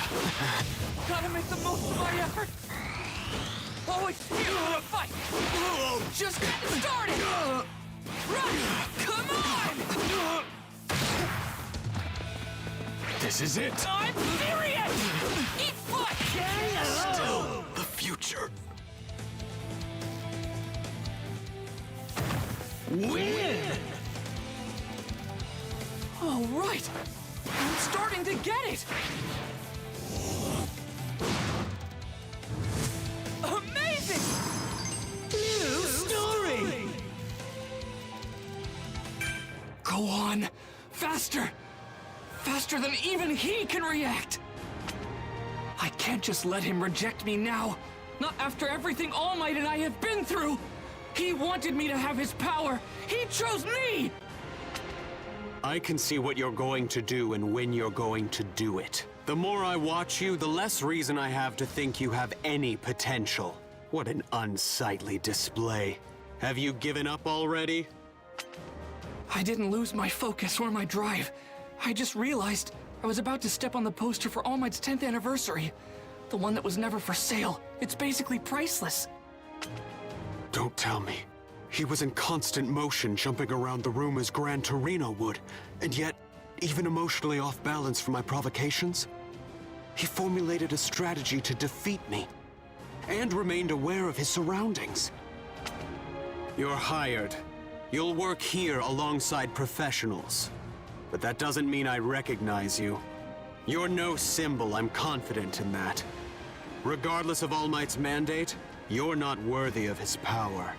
Gotta make the most of my effort! Always here for a fight! Just getting started! Right! Come on! This is it! I'm serious! Eat butt! Still the future. Win! All right! I'm starting to get it! Amazing! New story! Go on! Faster! Faster than even he can react! I can't just let him reject me now. Not after everything All Might and I have been through! He wanted me to have his power! He chose me! I can see what you're going to do and when you're going to do it. The more I watch you, the less reason I have to think you have any potential. What an unsightly display. Have you given up already? I didn't lose my focus or my drive. I just realized I was about to step on the poster for All Might's 10th anniversary. The one that was never for sale. It's basically priceless. Don't tell me. He was in constant motion, jumping around the room as Gran Torino would, and yet, even emotionally off balance for my provocations? He formulated a strategy to defeat me, and remained aware of his surroundings. You're hired. You'll work here alongside professionals. But that doesn't mean I recognize you. You're no symbol, I'm confident in that. Regardless of All Might's mandate, you're not worthy of his power.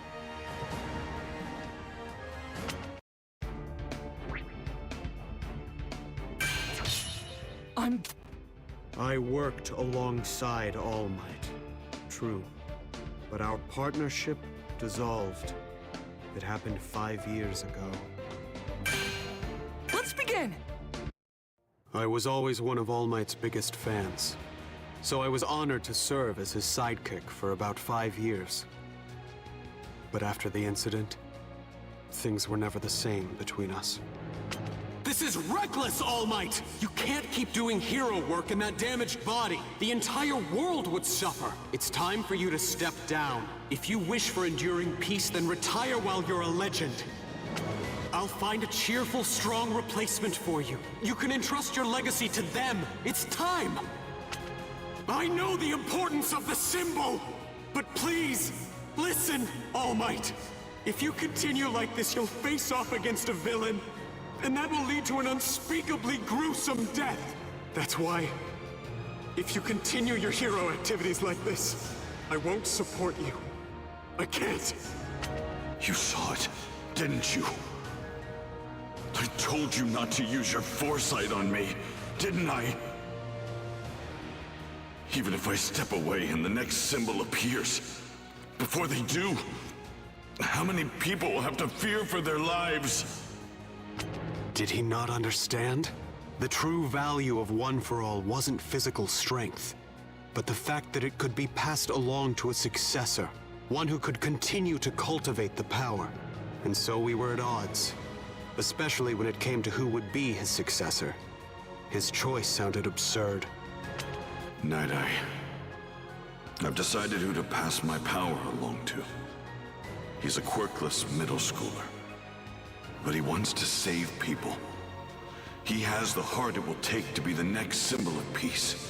I worked alongside All Might. True. But our partnership dissolved. It happened 5 years ago. Let's begin! I was always one of All Might's biggest fans, so I was honored to serve as his sidekick for about 5 years. But after the incident, things were never the same between us. This is reckless, All Might! You can't keep doing hero work in that damaged body. The entire world would suffer. It's time for you to step down. If you wish for enduring peace, then retire while you're a legend. I'll find a cheerful, strong replacement for you. You can entrust your legacy to them. It's time! I know the importance of the symbol, but please, listen, All Might. If you continue like this, you'll face off against a villain, and that will lead to an unspeakably gruesome death. That's why, if you continue your hero activities like this, I won't support you. I can't. You saw it, didn't you? I told you not to use your foresight on me, didn't I? Even if I step away and the next symbol appears, before they do, how many people will have to fear for their lives? Did he not understand? The true value of One for All wasn't physical strength, but the fact that it could be passed along to a successor, one who could continue to cultivate the power. And so we were at odds, especially when it came to who would be his successor. His choice sounded absurd. Night Eye. I've decided who to pass my power along to. He's a quirkless middle schooler, but he wants to save people. He has the heart it will take to be the next symbol of peace.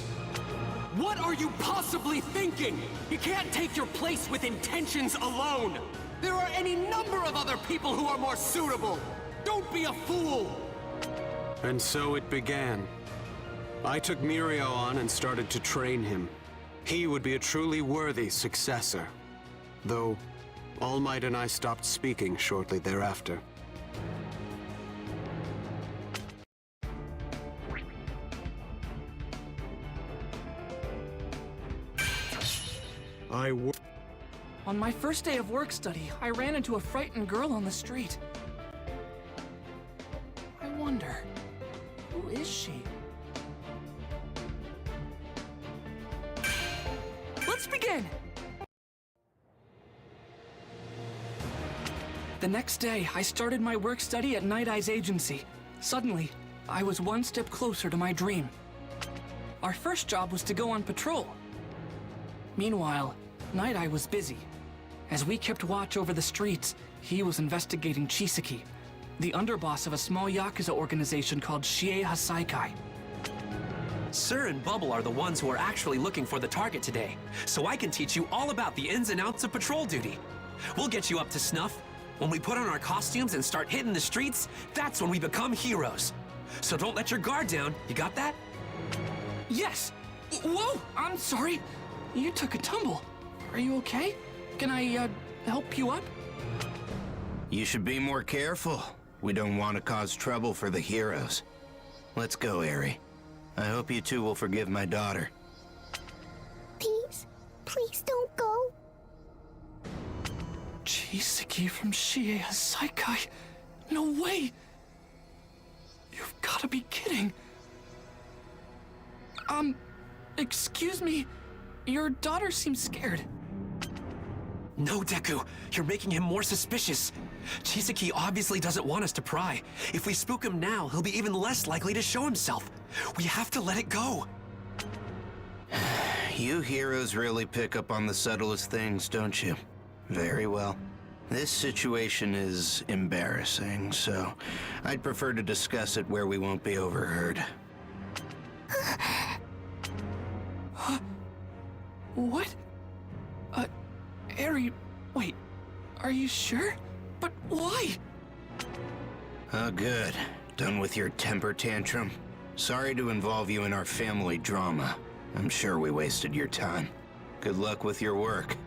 What are you possibly thinking? You can't take your place with intentions alone. There are any number of other people who are more suitable. Don't be a fool! And so it began. I took Mirio on and started to train him. He would be a truly worthy successor. Though, All Might and I stopped speaking shortly thereafter. On my first day of work study, I ran into a frightened girl on the street. I wonder, who is she? Let's begin! The next day, I started my work study at Night Eye's agency. Suddenly, I was one step closer to my dream. Our first job was to go on patrol. Meanwhile, Night Eye was busy. As we kept watch over the streets, he was investigating Chisaki, the underboss of a small Yakuza organization called Shie Hasaikai. Sir and Bubble are the ones who are actually looking for the target today, so I can teach you all about the ins and outs of patrol duty. We'll get you up to snuff. When we put on our costumes and start hitting the streets, that's when we become heroes. So don't let your guard down, you got that? Yes! Whoa! I'm sorry! You took a tumble. Are you okay? Can I, help you up? You should be more careful. We don't want to cause trouble for the heroes. Let's go, Eri. I hope you two will forgive my daughter. Please, please don't go. Chisaki from Shie Hasaikai? No way! You've gotta be kidding. Excuse me. Your daughter seems scared. No, Deku. You're making him more suspicious. Chisaki obviously doesn't want us to pry. If we spook him now, he'll be even less likely to show himself. We have to let it go. You heroes really pick up on the subtlest things, don't you? Very well. This situation is embarrassing, so I'd prefer to discuss it where we won't be overheard. What? Eri, wait, are you sure? But why? Oh, good. Done with your temper tantrum? Sorry to involve you in our family drama. I'm sure we wasted your time. Good luck with your work.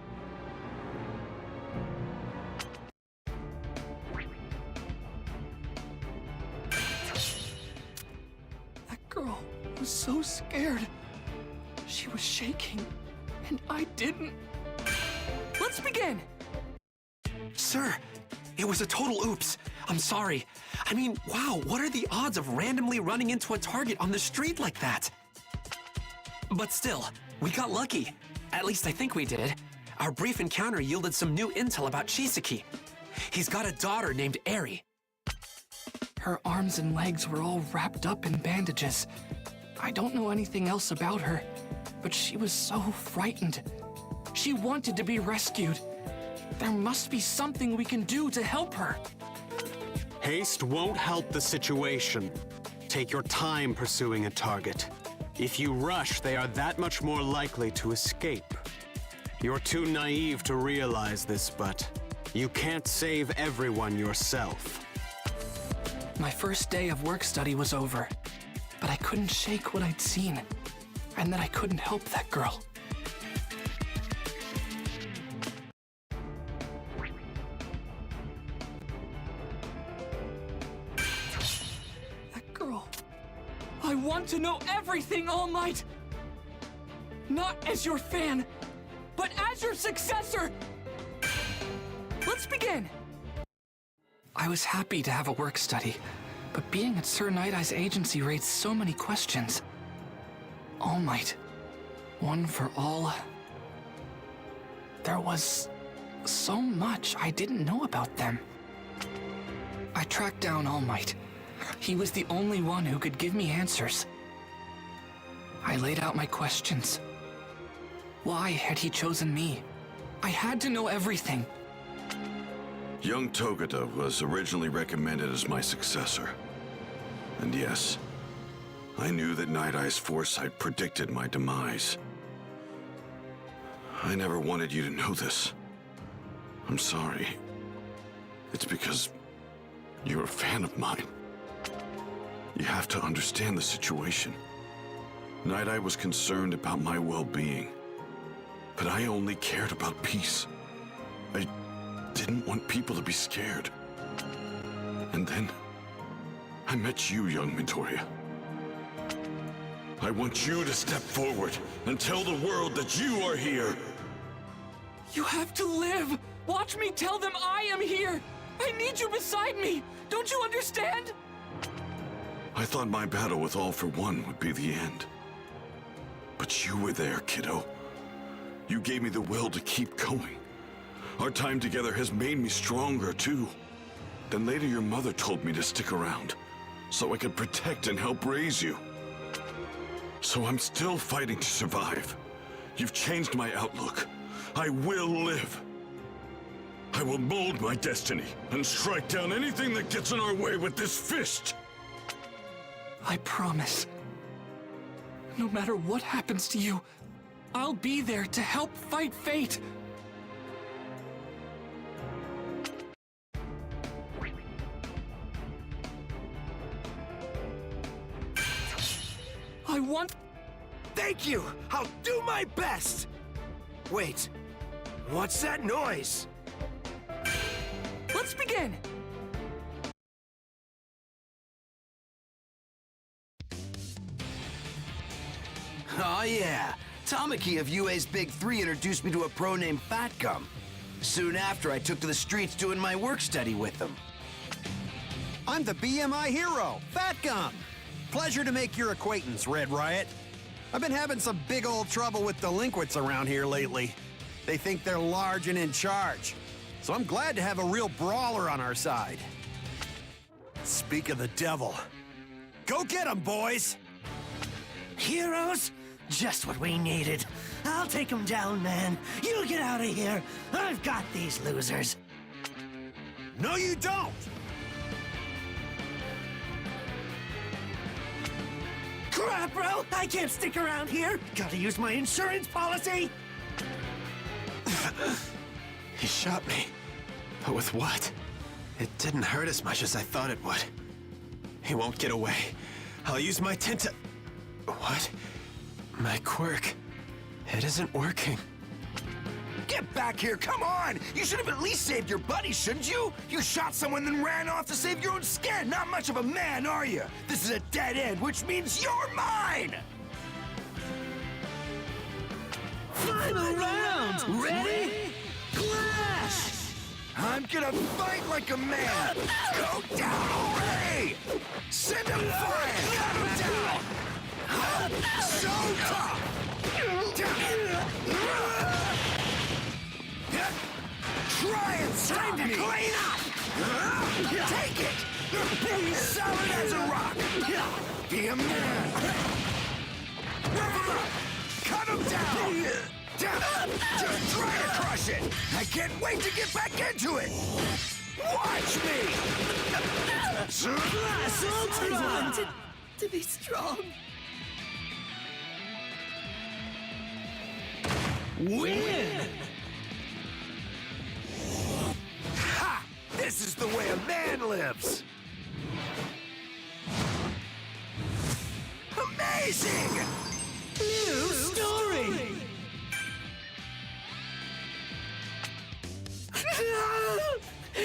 That girl was so scared. She was shaking, and I didn't. Let's begin! Sir, it was a total oops. I'm sorry. I mean, wow, what are the odds of randomly running into a target on the street like that? But still, we got lucky. At least I think we did. Our brief encounter yielded some new intel about Chisaki. He's got a daughter named Eri. Her arms and legs were all wrapped up in bandages. I don't know anything else about her, but she was so frightened. She wanted to be rescued. There must be something we can do to help her. Haste won't help the situation. Take your time pursuing a target. If you rush, they are that much more likely to escape. You're too naive to realize this, but you can't save everyone yourself. My first day of work study was over, but I couldn't shake what I'd seen, and that I couldn't help that girl. That girl. I want to know everything, All Might! Not as your fan, but as your successor! Let's begin! I was happy to have a work study, but being at Sir Night-Eye's agency raised so many questions. All Might, one for all. There was so much I didn't know about them. I tracked down All Might. He was the only one who could give me answers. I laid out my questions. Why had he chosen me? I had to know everything. Young Togata was originally recommended as my successor. And yes, I knew that Night-Eye's foresight predicted my demise. I never wanted you to know this. I'm sorry. It's because you're a fan of mine. You have to understand the situation. Night-Eye was concerned about my well-being, but I only cared about peace. I didn't want people to be scared. And then I met you, young Midoriya. I want you to step forward and tell the world that you are here. You have to live! Watch me tell them I am here! I need you beside me! Don't you understand? I thought my battle with All for One would be the end. But you were there, kiddo. You gave me the will to keep going. Our time together has made me stronger, too. Then later your mother told me to stick around, so I could protect and help raise you. So I'm still fighting to survive. You've changed my outlook. I will live. I will mold my destiny and strike down anything that gets in our way with this fist. I promise. No matter what happens to you, I'll be there to help fight fate. I want... Thank you! I'll do my best! Wait, what's that noise? Let's begin! Oh yeah, Tamaki of UA's Big 3 introduced me to a pro named Fat Gum. Soon after, I took to the streets doing my work study with them. I'm the BMI hero, Fat Gum. Pleasure to make your acquaintance, Red Riot. I've been having some big old trouble with delinquents around here lately. They think they're large and in charge. So I'm glad to have a real brawler on our side. Speak of the devil. Go get him, boys! Heroes? Just what we needed. I'll take them down, man. You get out of here. I've got these losers. No, you don't! Crap, bro! I can't stick around here. Gotta use my insurance policy. He shot me. But with what? It didn't hurt as much as I thought it would. He won't get away. I'll use my tenta... What? My quirk. It isn't working. Get back here, come on! You should have at least saved your buddy, shouldn't you? You shot someone then ran off to save your own skin. Not much of a man, are you? This is a dead end, which means you're mine! Final round! Ready? Clash! I'm gonna fight like a man! Go down already! Send him fire! Cut him down! I'm so tough! Try and stop me! Clean up! Take it! Be solid as a rock! Be a man! Rough him up! Cut him down! Just try to crush it! I can't wait to get back into it! Watch me! I wanted to be strong. Win! Ha! This is the way a man lives! Amazing! New story!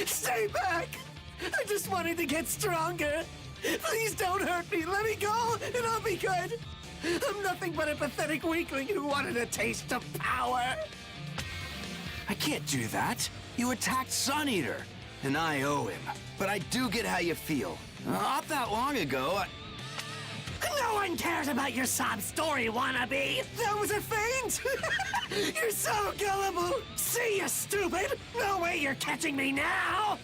Stay back! I just wanted to get stronger. Please don't hurt me. Let me go, and I'll be good. I'm nothing but a pathetic weakling who wanted a taste of power. I can't do that. You attacked Sun Eater, and I owe him. But I do get how you feel. Not that long ago, No one cares about your sob story, wannabe! That was a feint! You're so gullible! See, you stupid! No way you're catching me now!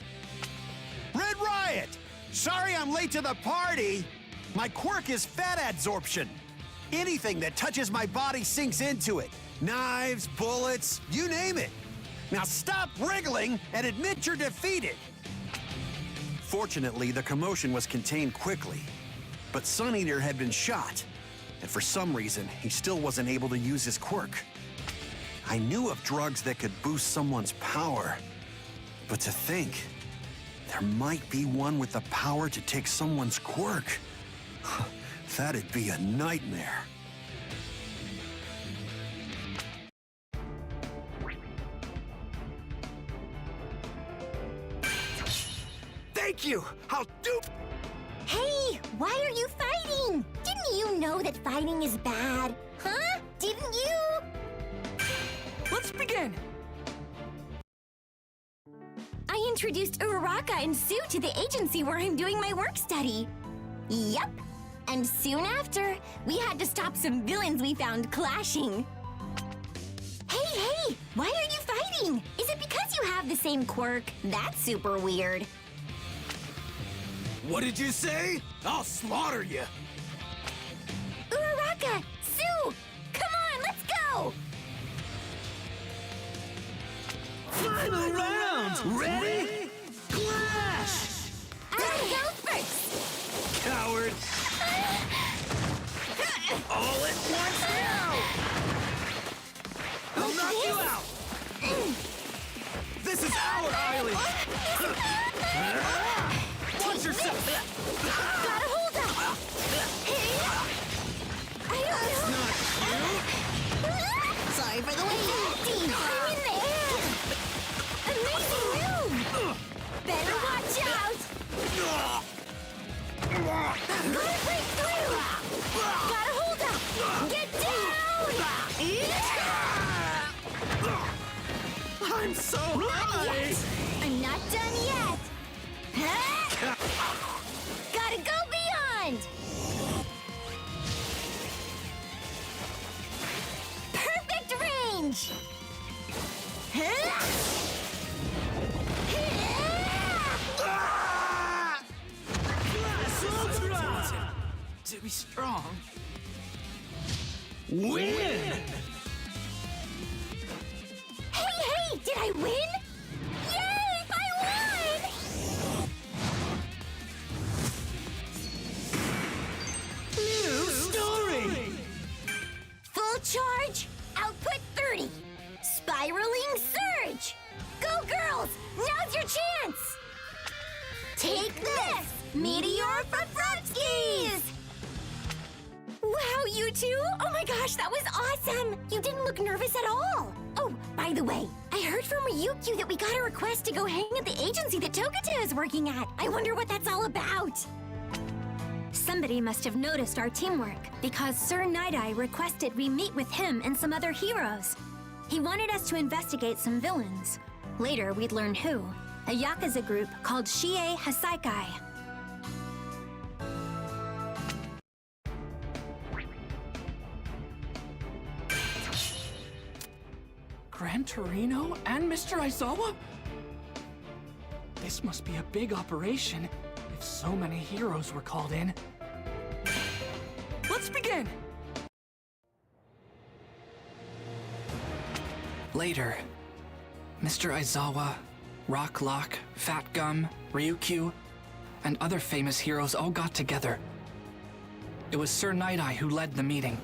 Red Riot! Sorry I'm late to the party. My quirk is fat adsorption. Anything that touches my body sinks into it. Knives, bullets, you name it. Now stop wriggling and admit you're defeated. Fortunately, the commotion was contained quickly. But Sun Eater had been shot, and for some reason, he still wasn't able to use his quirk. I knew of drugs that could boost someone's power, but to think, there might be one with the power to take someone's quirk. That'd be a nightmare. Thank you! I'll do... Hey, why are you fighting? Didn't you know that fighting is bad? Huh? Didn't you? Let's begin! I introduced Uraraka and Sue to the agency where I'm doing my work study. Yup. And soon after, we had to stop some villains we found clashing. Hey, why are you fighting? Is it because you have the same quirk? That's super weird. What did you say? I'll slaughter you! Uraraka! Sue! Come on, let's go! Final round! Ready? Clash! I'll go first! Coward! All at once now! I'll knock you out! This is our island! Watch yourself! Gotta hold up! I don't know! Sorry for the wait. I'm in the air! Amazing move! Better watch out! Gotta break through! Gotta hold up! Get down! I'm so Not high! yet! I'm not done yet! Gotta go beyond! Perfect range! To be strong. Win! Hey, did I win? Yay, I won! New story! Full charge, output 30. Spiraling surge. Go girls, now's your chance. Take this, Meteor for Frotskis! Wow, you two! Oh my gosh, that was awesome! You didn't look nervous at all! Oh, by the way, I heard from Ryukyu that we got a request to go hang at the agency that Togata is working at. I wonder what that's all about. Somebody must have noticed our teamwork, because Sir Night-Eye requested we meet with him and some other heroes. He wanted us to investigate some villains. Later, we'd learn who. A Yakuza group called Shie Hasaikai. Gran Torino and Mr. Aizawa? This must be a big operation if so many heroes were called in. Let's begin! Later, Mr. Aizawa, Rock Lock, Fat Gum, Ryukyu, and other famous heroes all got together. It was Sir Night-Eye who led the meeting.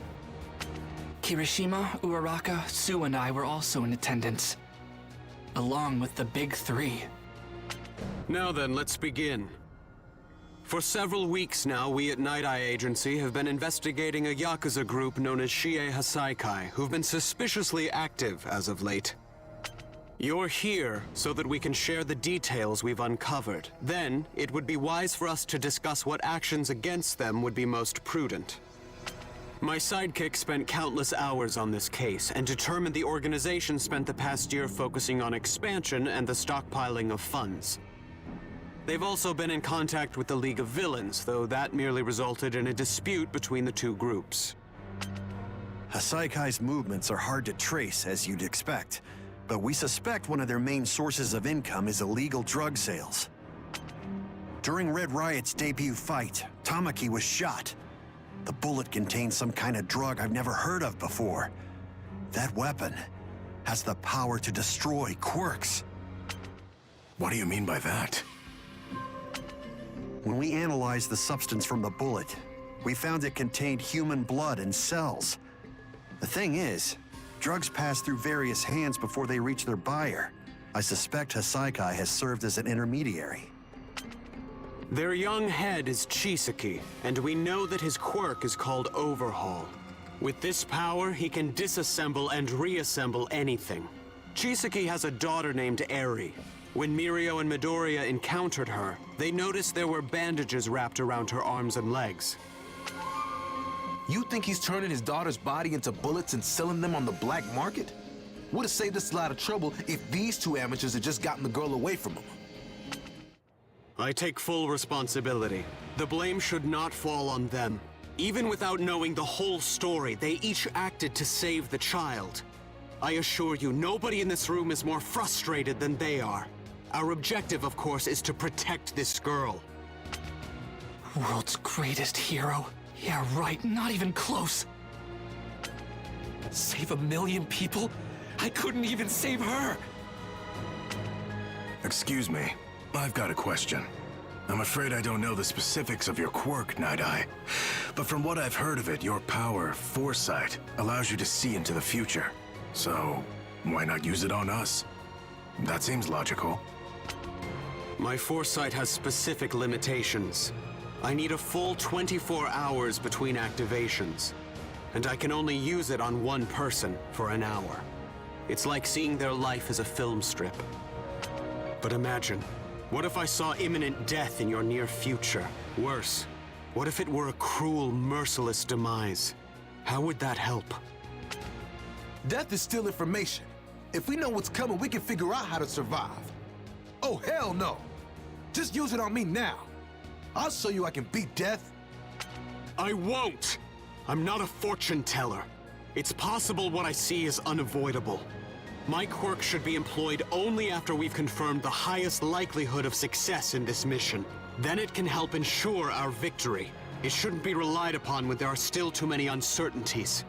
Kirishima, Uraraka, Sue, and I were also in attendance, along with the Big Three. Now then, let's begin. For several weeks now, we at Night-Eye Agency have been investigating a Yakuza group known as Shie Hasaikai, who've been suspiciously active as of late. You're here so that we can share the details we've uncovered. Then, it would be wise for us to discuss what actions against them would be most prudent. My sidekick spent countless hours on this case and determined the organization spent the past year focusing on expansion and the stockpiling of funds. They've also been in contact with the League of Villains, though that merely resulted in a dispute between the two groups. Hasaikai's movements are hard to trace, as you'd expect, but we suspect one of their main sources of income is illegal drug sales. During Red Riot's debut fight, Tamaki was shot. The bullet contained some kind of drug I've never heard of before. That weapon has the power to destroy quirks. What do you mean by that? When we analyzed the substance from the bullet, we found it contained human blood and cells. The thing is, drugs pass through various hands before they reach their buyer. I suspect Hasaikai has served as an intermediary. Their young head is Chisaki, and we know that his quirk is called Overhaul. With this power, he can disassemble and reassemble anything. Chisaki has a daughter named Eri. When Mirio and Midoriya encountered her, they noticed there were bandages wrapped around her arms and legs. You think he's turning his daughter's body into bullets and selling them on the black market? Would have saved us a lot of trouble if these two amateurs had just gotten the girl away from him. I take full responsibility. The blame should not fall on them. Even without knowing the whole story, they each acted to save the child. I assure you, nobody in this room is more frustrated than they are. Our objective, of course, is to protect this girl. World's greatest hero. Yeah, right, not even close. Save 1 million people? I couldn't even save her! Excuse me, I've got a question. I'm afraid I don't know the specifics of your quirk, Night-Eye. But from what I've heard of it, your power, foresight, allows you to see into the future. So, why not use it on us? That seems logical. My foresight has specific limitations. I need a full 24 hours between activations, and I can only use it on one person for an hour. It's like seeing their life as a film strip. But imagine, what if I saw imminent death in your near future? Worse, what if it were a cruel, merciless demise? How would that help? Death is still information. If we know what's coming, we can figure out how to survive. Oh, hell no! Just use it on me now. I'll show you I can beat death. I won't! I'm not a fortune teller. It's possible what I see is unavoidable. My quirk should be employed only after we've confirmed the highest likelihood of success in this mission. Then it can help ensure our victory. It shouldn't be relied upon when there are still too many uncertainties.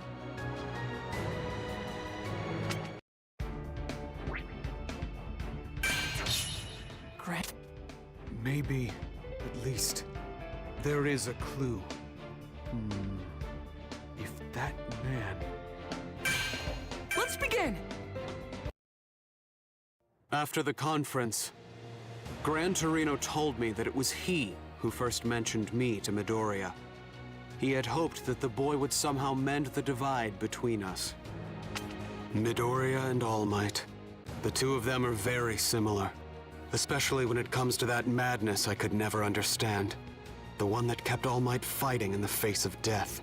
Great. Maybe, at least, there is a clue. If that man... Let's begin! After the conference, Gran Torino told me that it was he who first mentioned me to Midoriya. He had hoped that the boy would somehow mend the divide between us. Midoriya and All Might. The two of them are very similar. Especially when it comes to that madness I could never understand. The one that kept All Might fighting in the face of death.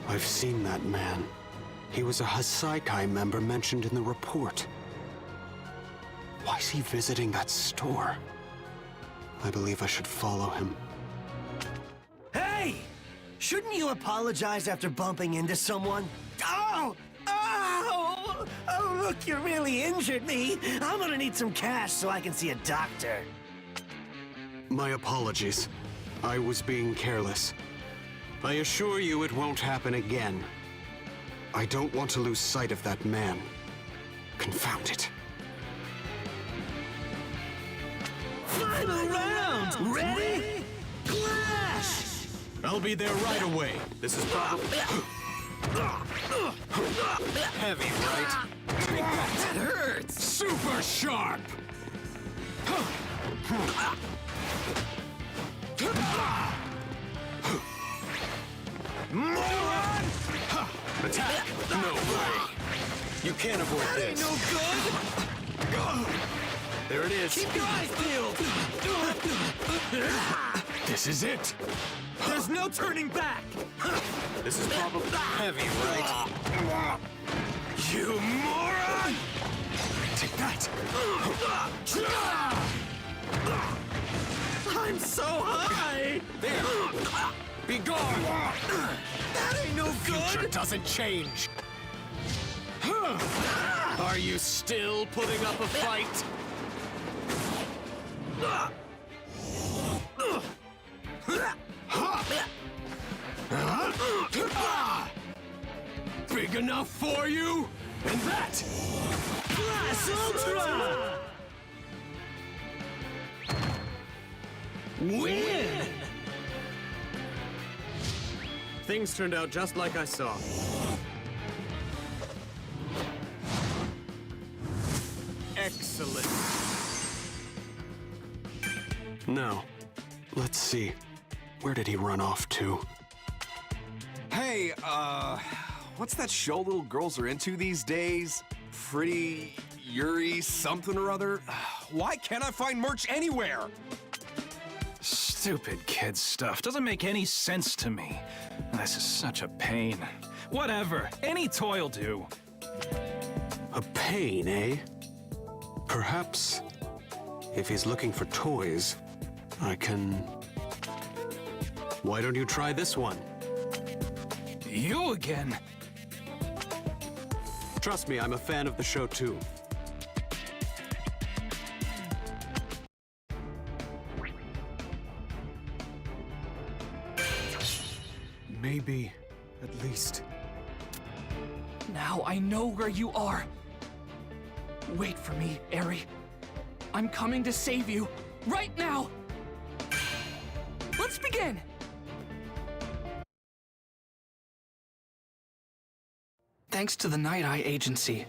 I've seen that man. He was a Hasaikai member mentioned in the report. Why is he visiting that store? I believe I should follow him. Hey! Shouldn't you apologize after bumping into someone? Oh! Oh! Oh, look, you really injured me. I'm gonna need some cash so I can see a doctor. My apologies. I was being careless. I assure you it won't happen again. I don't want to lose sight of that man. Confound it. Final round! Ready? Clash! I'll be there right away. This is probably heavy, right? That hurts! Super sharp! Moron! Attack! No way! You can't avoid That ain't this. no good! There it is. Keep your eyes peeled! This is it. There's no turning back! This is probably heavy, right? You moron! Take that. I'm so high! There. Be gone. That ain't no Future good! doesn't change. Are you still putting up a fight? Big enough for you? And that! Class Ultra! Win! Things turned out just like I saw. Excellent. Now, let's see. Where did he run off to? Hey, what's that show little girls are into these days? Pretty Yuri something or other? Why can't I find merch anywhere? Stupid kid stuff. Doesn't make any sense to me. This is such a pain. Whatever. Any toy'll do. A pain, eh? Perhaps, if he's looking for toys, I can... Why don't you try this one? You again? Trust me, I'm a fan of the show too. Maybe, at least. Now I know where you are. Wait for me, Eri. I'm coming to save you, right now! Let's begin! Thanks to the Night Eye Agency,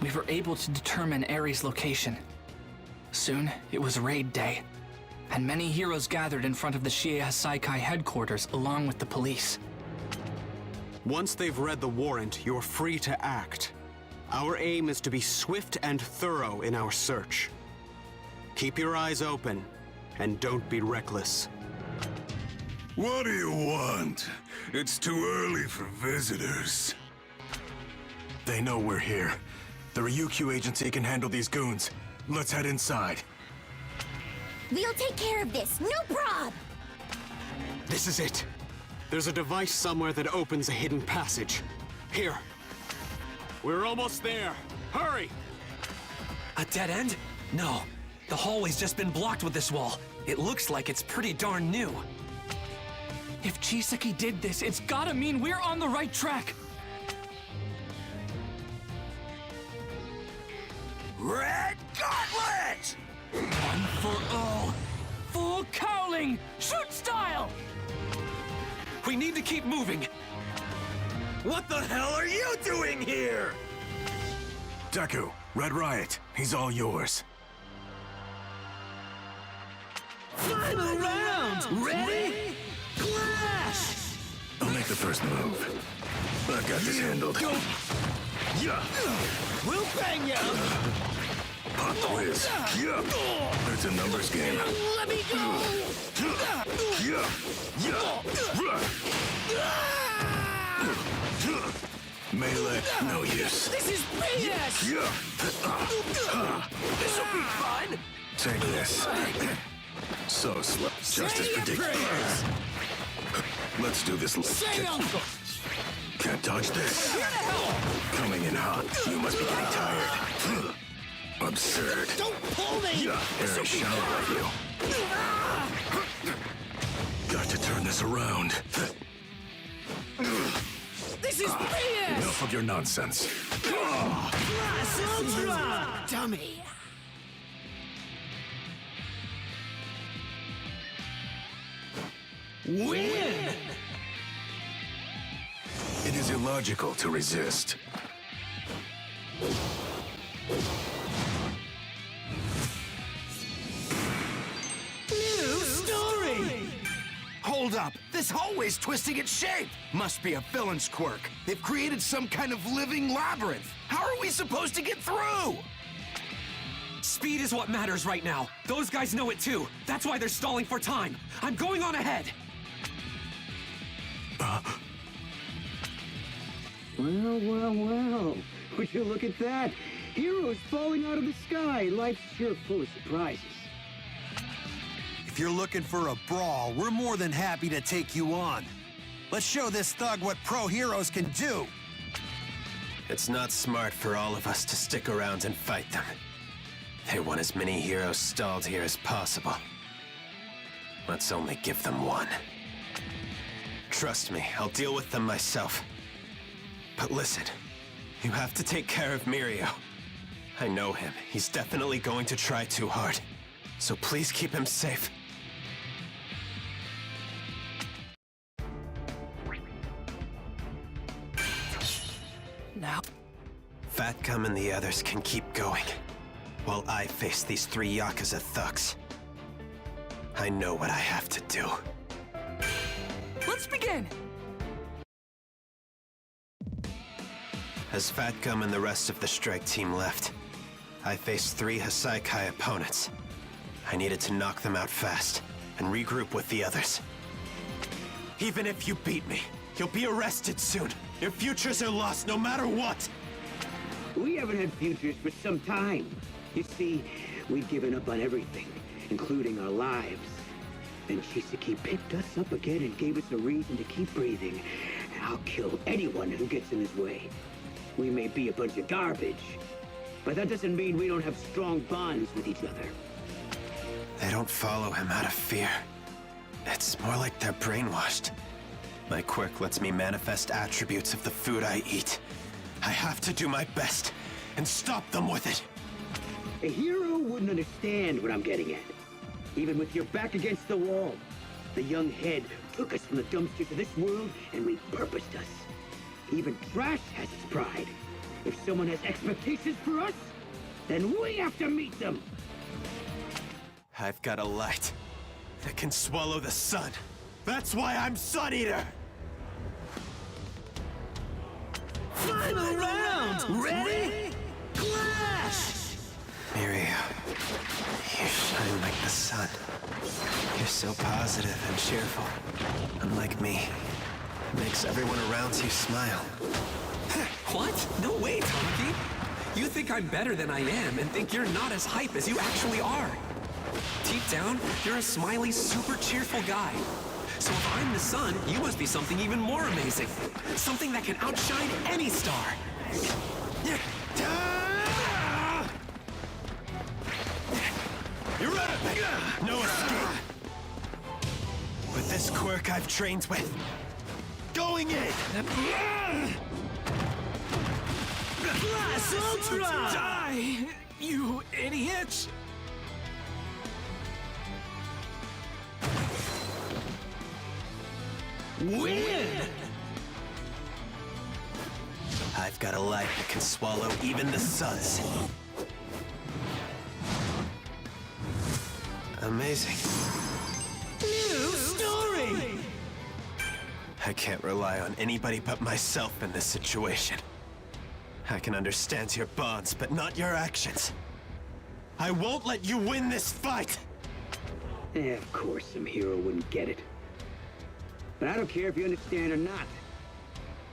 we were able to determine Eri's location. Soon, it was raid day, and many heroes gathered in front of the Shie Hasaikai headquarters along with the police. Once they've read the warrant, you're free to act. Our aim is to be swift and thorough in our search. Keep your eyes open, and don't be reckless. What do you want? It's too early for visitors. They know we're here. The Ryukyu agency can handle these goons. Let's head inside. We'll take care of this, no prob! This is it. There's a device somewhere that opens a hidden passage. Here. We're almost there. Hurry! A dead end? No. The hallway's just been blocked with this wall. It looks like it's pretty darn new. If Chisaki did this, it's gotta mean we're on the right track! Red Gauntlet! One for all. Full cowling! Shoot style! We need to keep moving. What the hell are you doing here? Deku, Red Riot, he's all yours. Final round! Ready? Clash! I'll make the first move. I've got this handled. Yeah. We'll bang ya! Pop quiz. Yeah. It's a numbers game. Let me go! Yeah. Yeah. Melee, no use. This is BS! This'll be fun! Take this. So slow, just as predicted. Let's do this. Say uncle! Can't dodge this. Coming in hot. You must be getting tired. Absurd. Don't pull me! Very shallow of you. Got to turn this around. This is BS! Enough of your nonsense. Blast Ultra! Dummy! Win! It is illogical to resist. New story! Hold up. This hallway's twisting its shape. Must be a villain's quirk. They've created some kind of living labyrinth. How are we supposed to get through? Speed is what matters right now. Those guys know it too. That's why they're stalling for time. I'm going on ahead. Well. Would you look at that? Heroes falling out of the sky. Life's sure full of surprises. If you're looking for a brawl, we're more than happy to take you on. Let's show this thug what pro heroes can do. It's not smart for all of us to stick around and fight them. They want as many heroes stalled here as possible. Let's only give them one. Trust me, I'll deal with them myself. But listen, you have to take care of Mirio. I know him. He's definitely going to try too hard. So please keep him safe. Now... Fatcom and the others can keep going, while I face these 3 Yakuza thugs. I know what I have to do. Let's begin! As Fatcom and the rest of the strike team left, I faced 3 Hasaikai opponents. I needed to knock them out fast and regroup with the others. Even if you beat me, you'll be arrested soon. Your futures are lost no matter what! We haven't had futures for some time. You see, we've given up on everything, including our lives. Then Chisaki picked us up again and gave us a reason to keep breathing. And I'll kill anyone who gets in his way. We may be a bunch of garbage, but that doesn't mean we don't have strong bonds with each other. They don't follow him out of fear. It's more like they're brainwashed. My quirk lets me manifest attributes of the food I eat. I have to do my best and stop them with it. A hero wouldn't understand what I'm getting at. Even with your back against the wall, the young head took us from the dumpster to this world and repurposed us. Even trash has its pride. If someone has expectations for us, then we have to meet them. I've got a light that can swallow the sun. That's why I'm Sun Eater! Final round! Ready? Clash! Mirio, you shine like the sun. You're so positive and cheerful. Unlike me, makes everyone around you smile. What? No way, Tamaki. You think I'm better than I am and think you're not as hype as you actually are. Deep down, you're a smiley, super cheerful guy. So if I'm the sun, you must be something even more amazing. Something that can outshine any star. You're out of it! No escape! With this quirk I've trained with, going in! Blast Ultra! Die, you idiot! Win! I've got a light that can swallow even the suns. Amazing. New story! I can't rely on anybody but myself in this situation. I can understand your bonds, but not your actions. I won't let you win this fight! Of course, some hero wouldn't get it. But I don't care if you understand or not.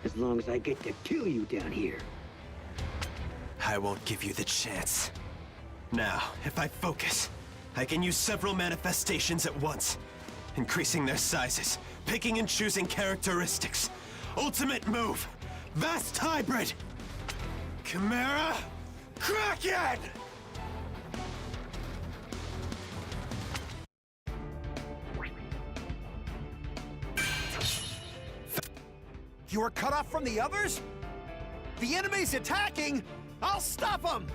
as long as I get to kill you down here. I won't give you the chance. Now, if I focus, I can use several manifestations at once, increasing their sizes, picking and choosing characteristics. Ultimate move, Vast Hybrid! Chimera, Kraken! You are cut off from the others? The enemy's attacking! I'll stop them!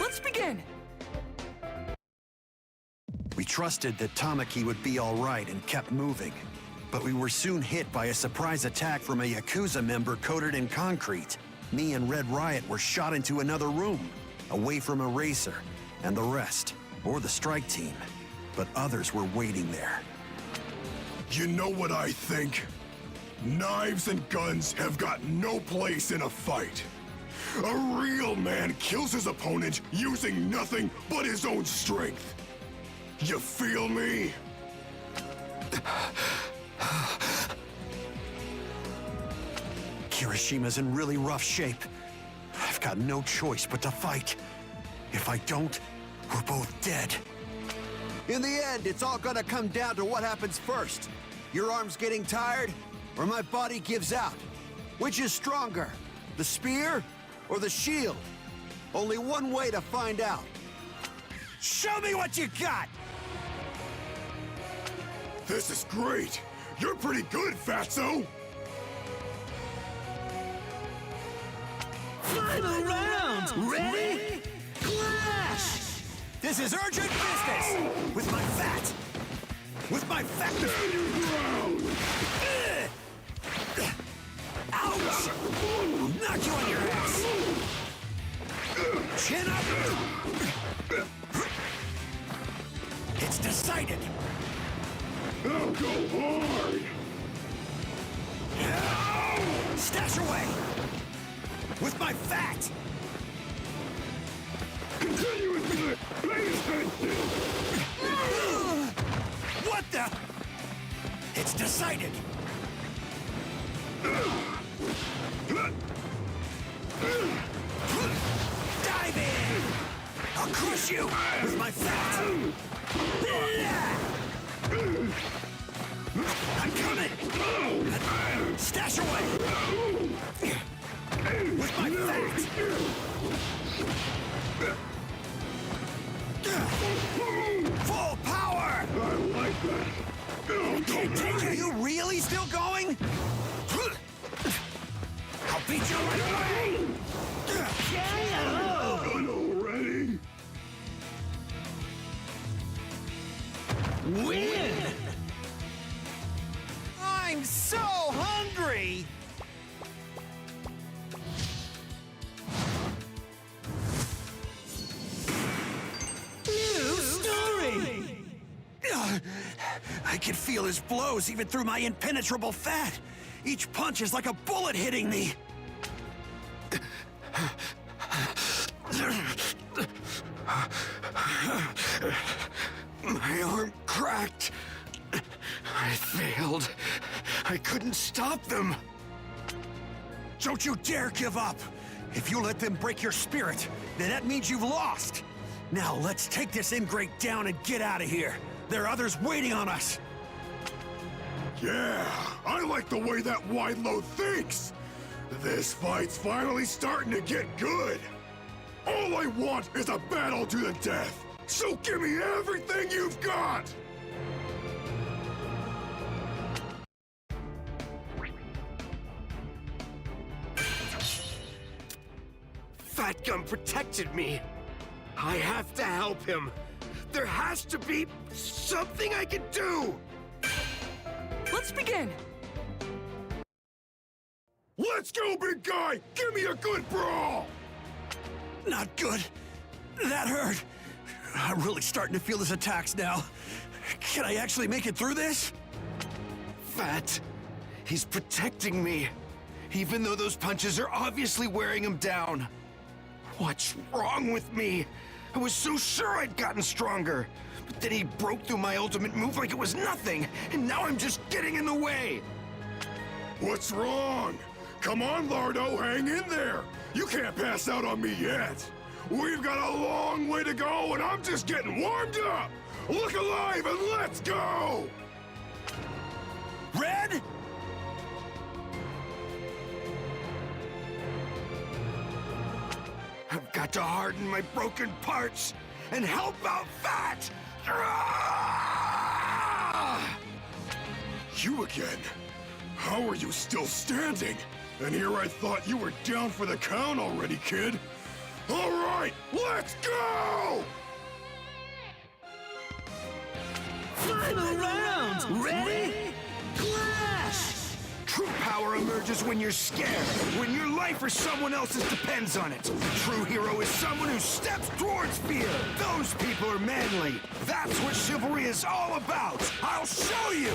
Let's begin! We trusted that Tamaki would be all right and kept moving. But we were soon hit by a surprise attack from a Yakuza member coated in concrete. Me and Red Riot were shot into another room, away from Eraser and the rest, or the strike team. But others were waiting there. You know what I think? Knives and guns have got no place in a fight. A real man kills his opponent using nothing but his own strength. You feel me? Kirishima's in really rough shape. I've got no choice but to fight. If I don't, we're both dead. In the end, it's all gonna come down to what happens first. Your arm's getting tired, or my body gives out. Which is stronger, the spear or the shield? Only one way to find out. Show me what you got! This is great! You're pretty good, Fatso! Final round! Ready? Clash! This is urgent business! With my fat! With my fat! Ouch! Knock you on your ass! Chin up! It's decided! I'll go hard! Stash away! With my fat! Continue with it! Pay attention! What the? It's decided! Dive in! I'll crush you with my fat! I'm coming! Stash away! With my fat! Full power! I like that! Can't take it! Are you really still going? I'll beat you right away! Done already? Win! I'm so hungry! New story! I can feel his blows even through my impenetrable fat. Each punch is like a bullet hitting me. My arm cracked. I failed. I couldn't stop them. Don't you dare give up! If you let them break your spirit, then that means you've lost! Now let's take this ingrate down and get out of here! There are others waiting on us! Yeah, I like the way that Wide-Low thinks! This fight's finally starting to get good! All I want is a battle to the death! So give me everything you've got! Fat Gum protected me. I have to help him. There has to be something I can do! Let's begin! Let's go, big guy! Give me a good brawl! Not good. That hurt. I'm really starting to feel his attacks now. Can I actually make it through this? Fat, he's protecting me. Even though those punches are obviously wearing him down. What's wrong with me? I was so sure I'd gotten stronger. But then he broke through my ultimate move like it was nothing. And now I'm just getting in the way. What's wrong? Come on, Lardo, hang in there. You can't pass out on me yet. We've got a long way to go, and I'm just getting warmed up. Look alive and let's go! Red? I've got to harden my broken parts and help out Fat! You again? How are you still standing? And here I thought you were down for the count already, kid. All right, let's go! Final round! Ready? Clash! True power emerges when you're scared, when your life or someone else's depends on it. True hero is someone who steps towards fear. Those people are manly. That's what chivalry is all about. I'll show you!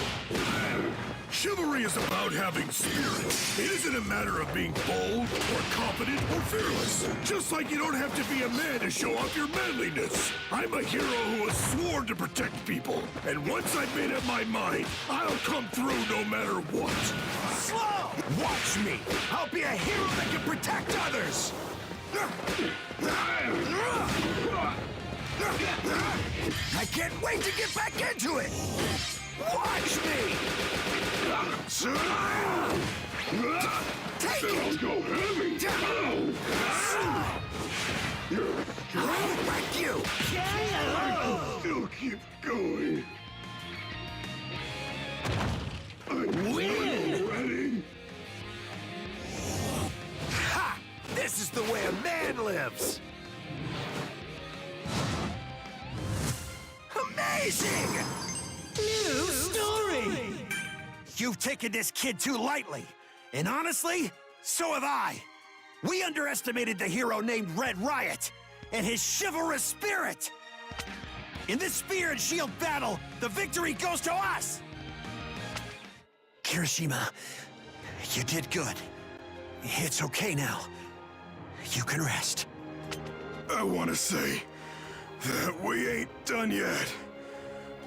Chivalry is about having spirit. It isn't a matter of being bold, or confident, or fearless. Just like you don't have to be a man to show off your manliness. I'm a hero who has sworn to protect people. And once I've made up my mind, I'll come through no matter what. Slow! Watch me! I'll be a hero that can protect others! I can't wait to get back into it! Watch me! Take it! Go heavy! I'll wreck you! I still keep going. Win! Ready? Ha! This is the way a man lives! Amazing! New story! You've taken this kid too lightly. And honestly, so have I. We underestimated the hero named Red Riot and his chivalrous spirit. In this Spear and Shield battle, the victory goes to us! Kirishima, you did good. It's okay now. You can rest. I want to say that we ain't done yet.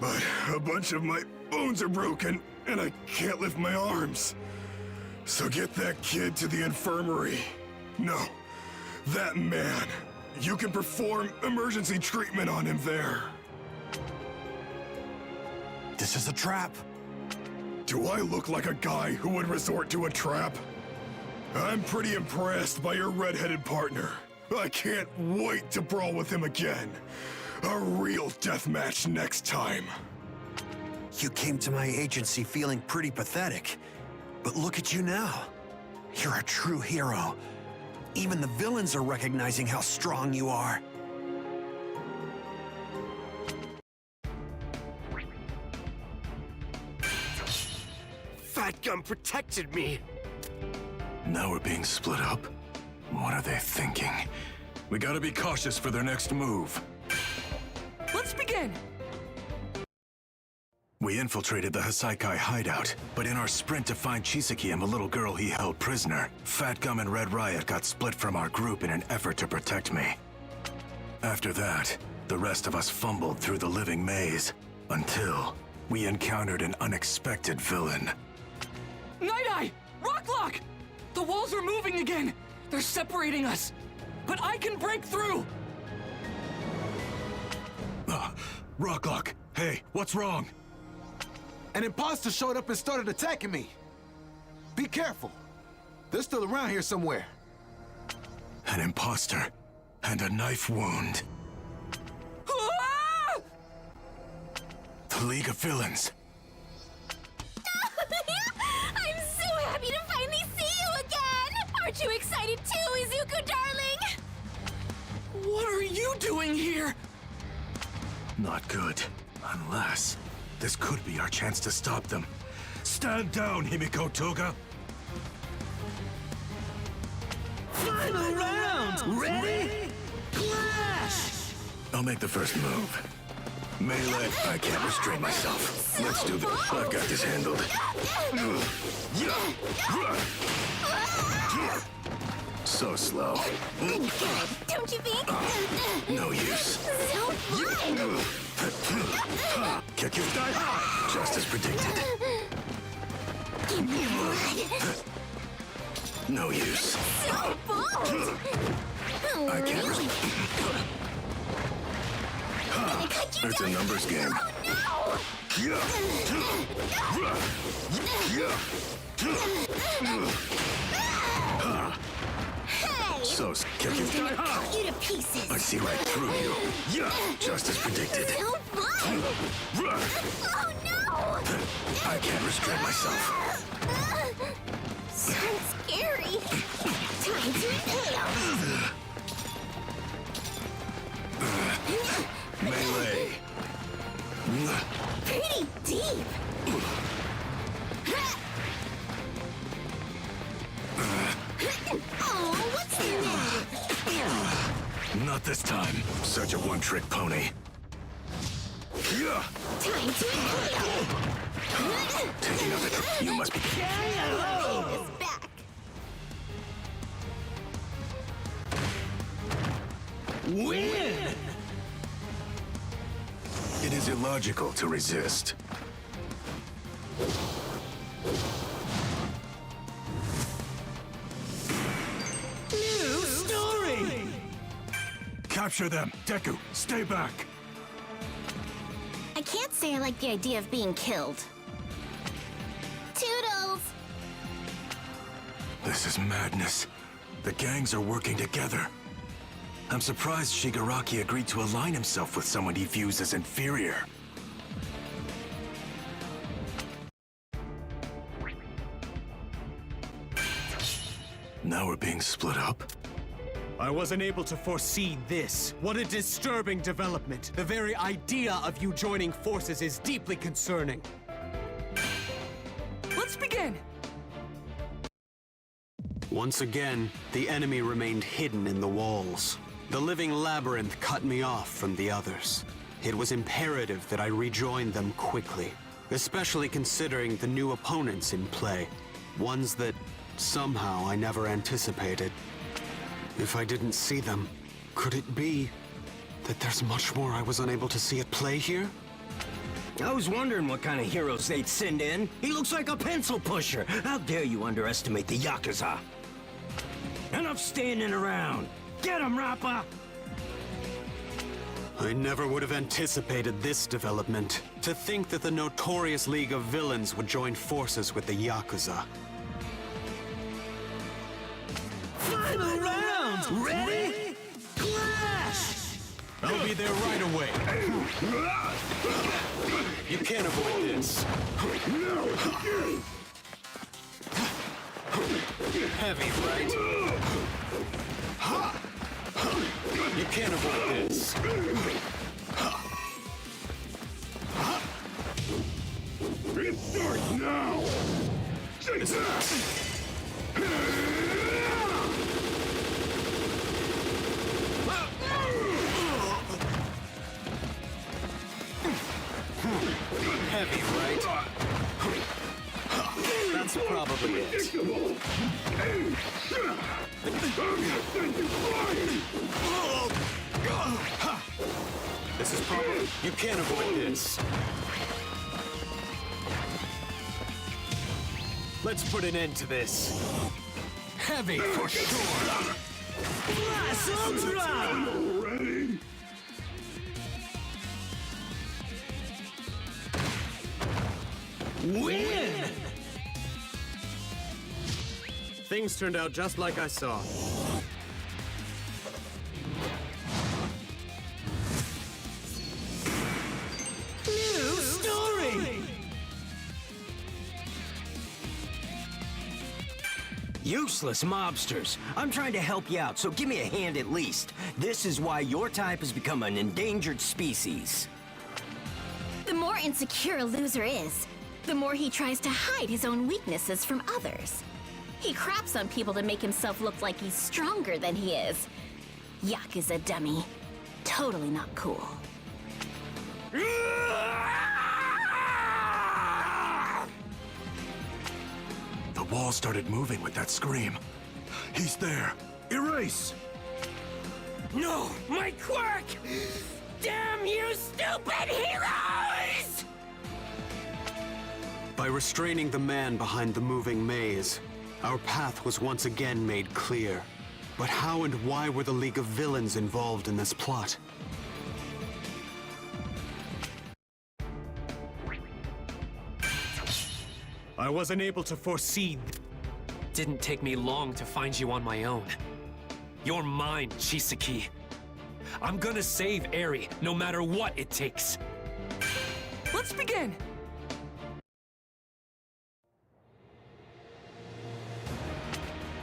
But a bunch of my bones are broken, and I can't lift my arms. So get that kid to the infirmary. No, that man. You can perform emergency treatment on him there. This is a trap. Do I look like a guy who would resort to a trap? I'm pretty impressed by your red-headed partner. I can't wait to brawl with him again. A real deathmatch next time. You came to my agency feeling pretty pathetic. But look at you now. You're a true hero. Even the villains are recognizing how strong you are. Fat Gum protected me. Now we're being split up? What are they thinking? We gotta be cautious for their next move. Let's begin! We infiltrated the Hasaikai hideout, but in our sprint to find Chisaki and the little girl he held prisoner, Fat Gum and Red Riot got split from our group in an effort to protect me. After that, the rest of us fumbled through the living maze, until we encountered an unexpected villain. Night-Eye! Rocklock! The walls are moving again! They're separating us! But I can break through! Rocklock, hey, what's wrong? An imposter showed up and started attacking me. Be careful. They're still around here somewhere. An imposter and a knife wound. Ah! The League of Villains. I'm so happy to finally see you again! Aren't you excited too, Izuku darling? What are you doing here? Not good. Unless this could be our chance to stop them. Stand down, Himiko Toga! Final round! Ready? Clash! I'll make the first move. Melee, I can't restrain myself. Let's do this. I've got this handled. So slow. Good, don't you think? No use. So fun! Kick you die high, just as predicted. Give me blood. No use. So bold. Oh, I can't really? Gonna cut you It's a down. numbers game. Hey! So kicking. I'm gonna cut you to pieces. I see right through you. Just as predicted. So fun! Oh no! I can't restrain myself. So scary. Time to impale. Melee. Pretty deep. Oh, what's the matter? Not this time. Such a one-trick pony. Time to impale. Taking out the you must be. Is back. Win! It is illogical to resist. New story. Capture them. Deku, stay back. I can't say I like the idea of being killed. Toodles! This is madness. The gangs are working together. I'm surprised Shigaraki agreed to align himself with someone he views as inferior. Now we're being split up? I wasn't able to foresee this. What a disturbing development. The very idea of you joining forces is deeply concerning. Let's begin! Once again, the enemy remained hidden in the walls. The living labyrinth cut me off from the others. It was imperative that I rejoin them quickly, especially considering the new opponents in play, ones that somehow I never anticipated. If I didn't see them, could it be that there's much more I was unable to see at play here? I was wondering what kind of heroes they'd send in. He looks like a pencil pusher. How dare you underestimate the Yakuza? Enough standing around. Get him, Rappa! I never would have anticipated this development. To think that the notorious League of Villains would join forces with the Yakuza. Final round! Ready? Clash! I'll be there right away. You can't avoid this. Heavy, right? You can't avoid this. It starts now! Heavy, right? That's probably it. This is probably... You can't avoid this. Let's put an end to this. Heavy for sure. Blast Ultra! Ready? Win! Things turned out just like I saw. New story! Useless mobsters. I'm trying to help you out, so give me a hand at least. This is why your type has become an endangered species. The more insecure a loser is, the more he tries to hide his own weaknesses from others. He craps on people to make himself look like he's stronger than he is. Yakuza dummy. Totally not cool. The wall started moving with that scream. He's there. Erase! No! My quirk! Damn you, stupid heroes! By restraining the man behind the moving maze, our path was once again made clear. But how and why were the League of Villains involved in this plot? I wasn't able to foresee. Didn't take me long to find you on my own. You're mine, Chisaki. I'm gonna save Eri, no matter what it takes. Let's begin!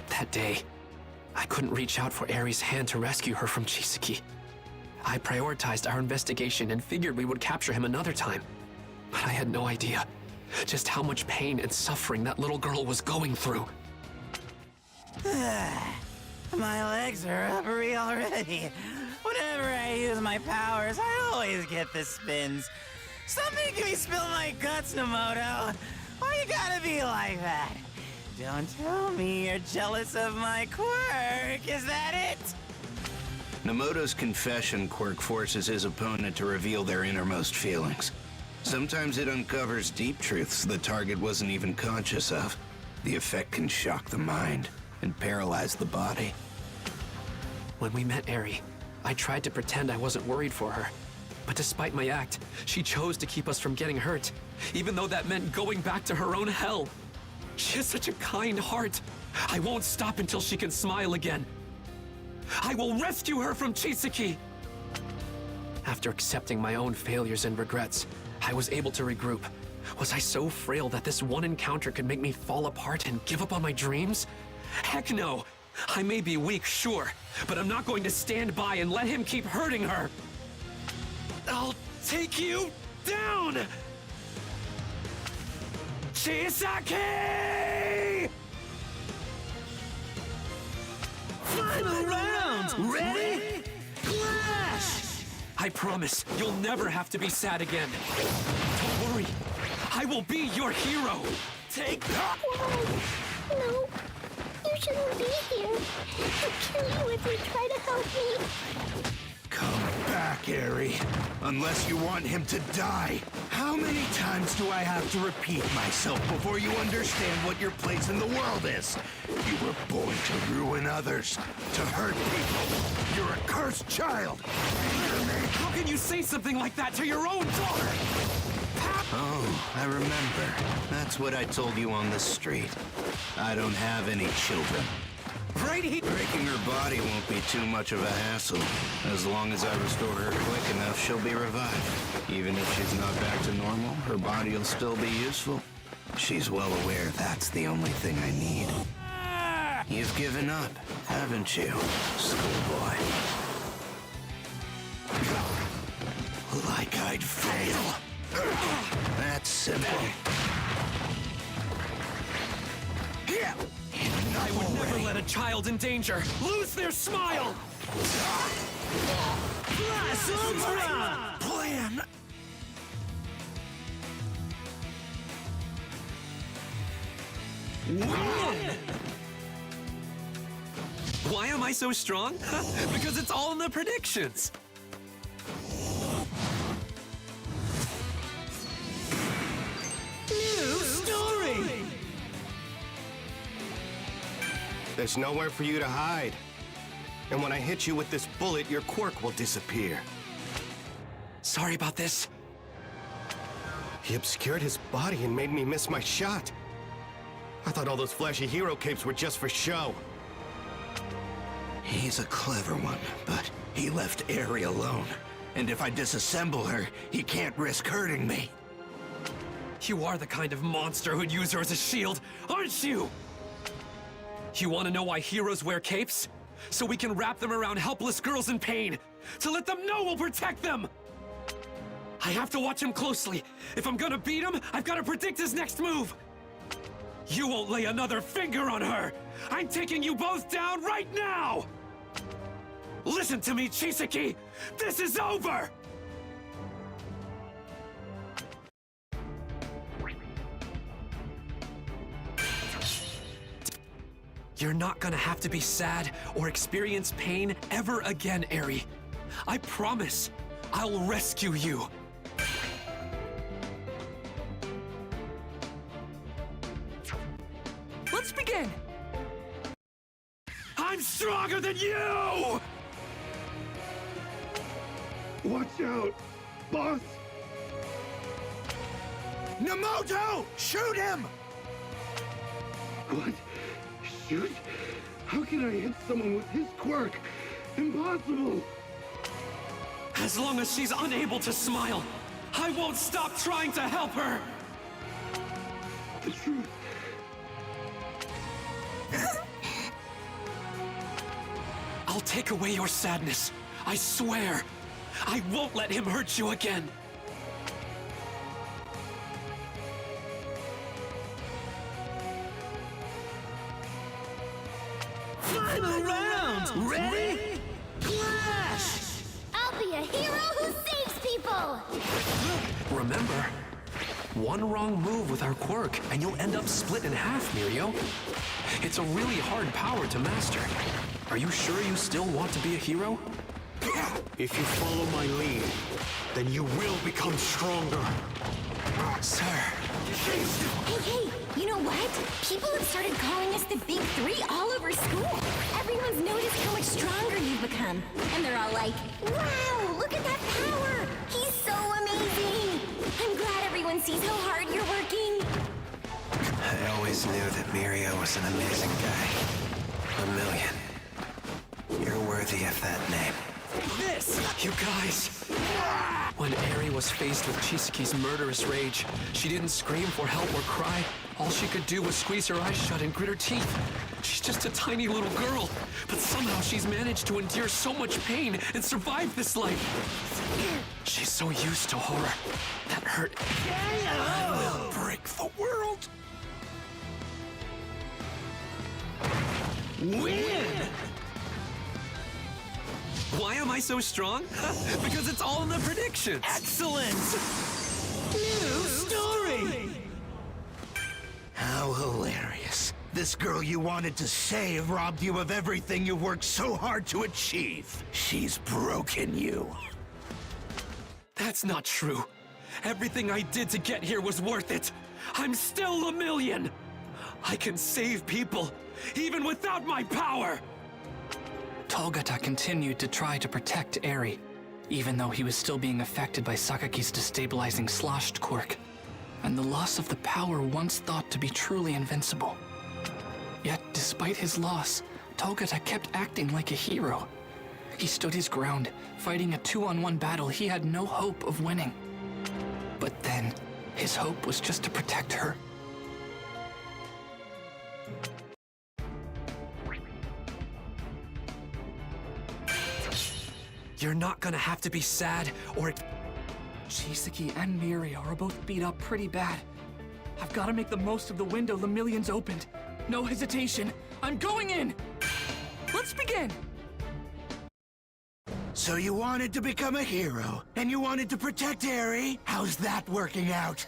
That day, I couldn't reach out for Eri's hand to rescue her from Chisaki. I prioritized our investigation and figured we would capture him another time. But I had no idea just how much pain and suffering that little girl was going through. My legs are rubbery already. Whenever I use my powers, I always get the spins. Stop making me spill my guts, Nomoto. Why you gotta be like that? Don't tell me you're jealous of my quirk, is that it? Nomoto's confession quirk forces his opponent to reveal their innermost feelings. Sometimes it uncovers deep truths the target wasn't even conscious of. The effect can shock the mind and paralyze the body. When we met Eri, I tried to pretend I wasn't worried for her. But despite my act, she chose to keep us from getting hurt, even though that meant going back to her own hell. She has such a kind heart. I won't stop until she can smile again. I will rescue her from Chisaki! After accepting my own failures and regrets, I was able to regroup. Was I so frail that this one encounter could make me fall apart and give up on my dreams? Heck no! I may be weak, sure, but I'm not going to stand by and let him keep hurting her! I'll take you down! Chisaki! Final round! Ready? Clash! I promise you'll never have to be sad again. Don't worry, I will be your hero! Take that! No, you shouldn't be here. I'll kill you if you try to help me. Come back, Eri. Unless you want him to die. How many times do I have to repeat myself before you understand what your place in the world is? You were born to ruin others, to hurt people. You're a cursed child. How can you say something like that to your own daughter? Oh, I remember. That's what I told you on the street. I don't have any children. Right here. Breaking her body won't be too much of a hassle. As long as I restore her quick enough, she'll be revived. Even if she's not back to normal, her body will still be useful. She's well aware that's the only thing I need. You've given up, haven't you, schoolboy? Like I'd fail. That's simple. I would never let a child in danger lose their smile! Class Ultra! Plan! Win! Why am I so strong? Because it's all in the predictions! New story! There's nowhere for you to hide. And when I hit you with this bullet, your quirk will disappear. Sorry about this. He obscured his body and made me miss my shot. I thought all those flashy hero capes were just for show. He's a clever one, but he left Eri alone. And if I disassemble her, he can't risk hurting me. You are the kind of monster who'd use her as a shield, aren't you? You want to know why heroes wear capes? So we can wrap them around helpless girls in pain, to let them know we'll protect them! I have to watch him closely. If I'm gonna beat him, I've got to predict his next move! You won't lay another finger on her! I'm taking you both down right now! Listen to me, Chisaki! This is over! You're not gonna have to be sad or experience pain ever again, Eri. I promise, I'll rescue you. I'm stronger than you! Watch out, boss! Nomoto! Shoot him! What? Shoot? How can I hit someone with his quirk? Impossible! As long as she's unable to smile, I won't stop trying to help her! The truth. I'll take away your sadness. I swear. I won't let him hurt you again. Final round! Ready? Clash! I'll be a hero who saves people! Remember, one wrong move with our quirk, and you'll end up split in half, Mirio. It's a really hard power to master. Are you sure you still want to be a hero? If you follow my lead, then you will become stronger. Sir. Hey, you know what? People have started calling us the Big Three all over school. Everyone's noticed how much stronger you've become. And they're all like, wow, look at that power! He's so amazing! I'm glad everyone sees how hard you're working. I always knew that Mirio was an amazing guy. A million. You're worthy of that name. This! You guys! When Eri was faced with Chisaki's murderous rage, she didn't scream for help or cry. All she could do was squeeze her eyes shut and grit her teeth. She's just a tiny little girl, but somehow she's managed to endure so much pain and survive this life. She's so used to horror. That hurt. I will break the world. Win! Why am I so strong? Because it's all in the predictions. Excellent! New story! How hilarious. This girl you wanted to save robbed you of everything you worked so hard to achieve. She's broken you. That's not true. Everything I did to get here was worth it. I'm still a million. I can save people, even without my power. Togata continued to try to protect Eri, even though he was still being affected by Sakaki's destabilizing sloshed quirk, and the loss of the power once thought to be truly invincible. Yet, despite his loss, Togata kept acting like a hero. He stood his ground, fighting a 2-on-1 battle he had no hope of winning. But then, his hope was just to protect her. You're not gonna have to be sad or... Chisaki and Mirio are both beat up pretty bad. I've got to make the most of the window Lemillion's opened. No hesitation. I'm going in! Let's begin! So you wanted to become a hero, and you wanted to protect Eri? How's that working out?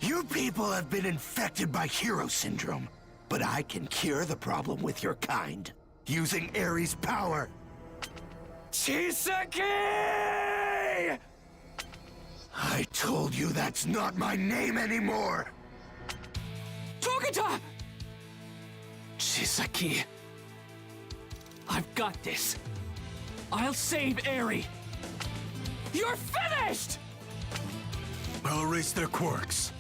You people have been infected by hero syndrome, but I can cure the problem with your kind, using Eri's power. Chisaki! I told you that's not my name anymore! Togata! Chisaki. I've got this. I'll save Eri. You're finished! I'll erase their quirks.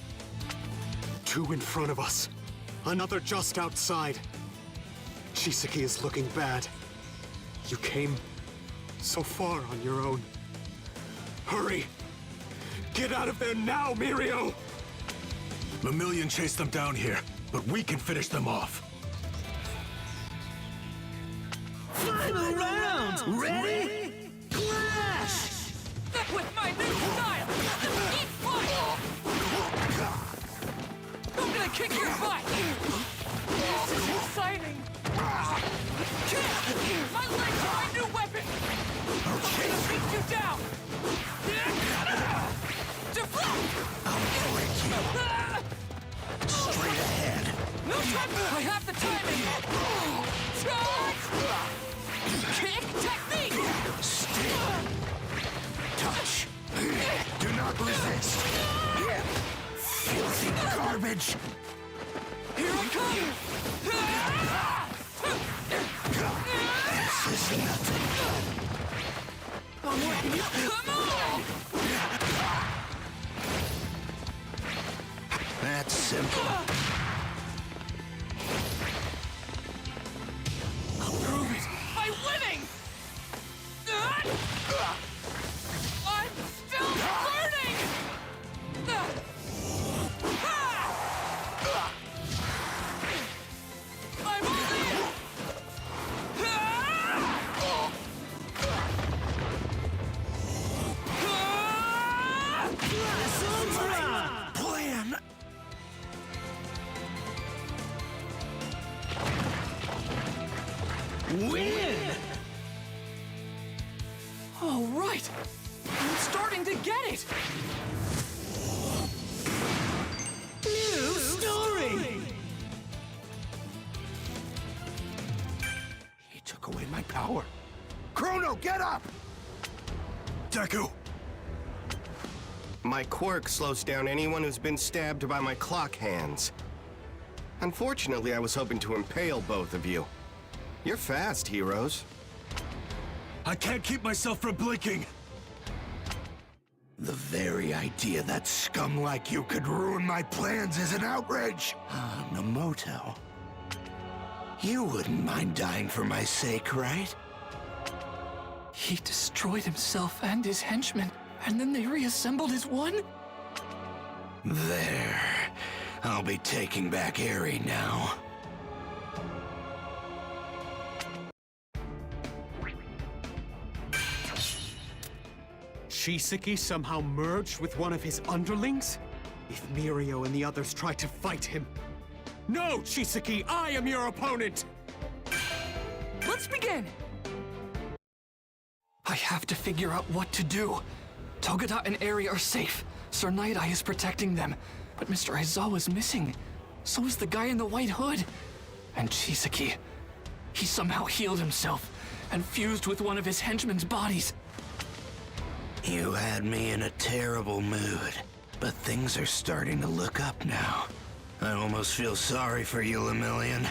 2 in front of us. Another just outside. Chisaki is looking bad. You came so far on your own. Hurry! Get out of there now, Mirio! Lemillion chased them down here, but we can finish them off. Final round! Ready? Clash! With my new style! Eat fire! I'm gonna kick your butt! This is exciting! My legs are my new weapon! I'm gonna beat you down! Deflect! I'll break you. Straight ahead. No time! I have the timing! Charge! Kick technique! Still. Touch. Do not resist. Filthy garbage. Here I come! Win! All right! I'm starting to get it! New story! He took away my power. Chrono, get up! Deku! My quirk slows down anyone who's been stabbed by my clock hands. Unfortunately, I was hoping to impale both of you. You're fast, heroes. I can't keep myself from blinking! The very idea that scum like you could ruin my plans is an outrage! Nomoto. You wouldn't mind dying for my sake, right? He destroyed himself and his henchmen, and then they reassembled as one? There. I'll be taking back Eri now. Chisaki somehow merged with one of his underlings? If Mirio and the others try to fight him... No, Chisaki! I am your opponent! Let's begin! I have to figure out what to do. Togata and Eri are safe. Sir Night-Eye is protecting them. But Mr. Aizawa's missing. So is the guy in the white hood. And Chisaki. He somehow healed himself and fused with one of his henchmen's bodies. You had me in a terrible mood, but things are starting to look up now. I almost feel sorry for you, Lemillion.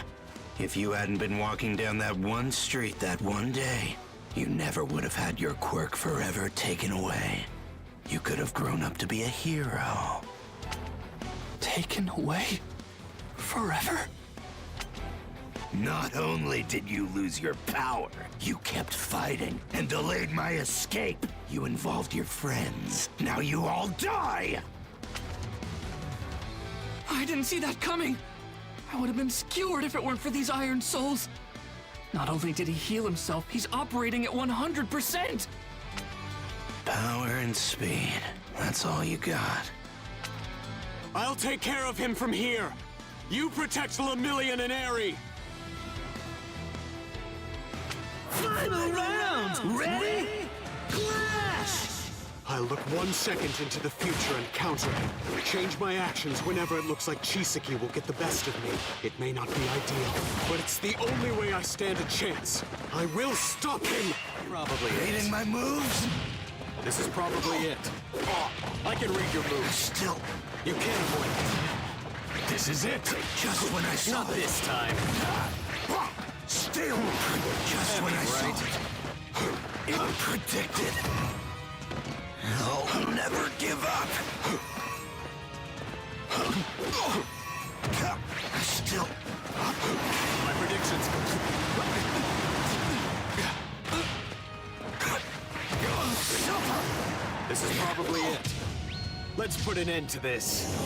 If you hadn't been walking down that one street that one day, you never would have had your quirk forever taken away. You could have grown up to be a hero. Taken away? Forever? Not only did you lose your power, you kept fighting and delayed my escape. You involved your friends. Now you all die! I didn't see that coming. I would have been skewered if it weren't for these iron souls. Not only did he heal himself, he's operating at 100%! Power and speed. That's all you got. I'll take care of him from here. You protect Lemillion and Eri. Final round! Ready? Clash! I'll look 1 second into the future and counter him. Change my actions whenever it looks like Chisaki will get the best of me. It may not be ideal, but it's the only way I stand a chance. I will stop him! Probably reading my moves? This is probably it. I can read your moves. Still, you can't avoid it. this is it. Just when I saw Not this time. Still, just when I saw it. It predicted. I'll never give up. Still. My predictions. This is probably it. Let's put an end to this.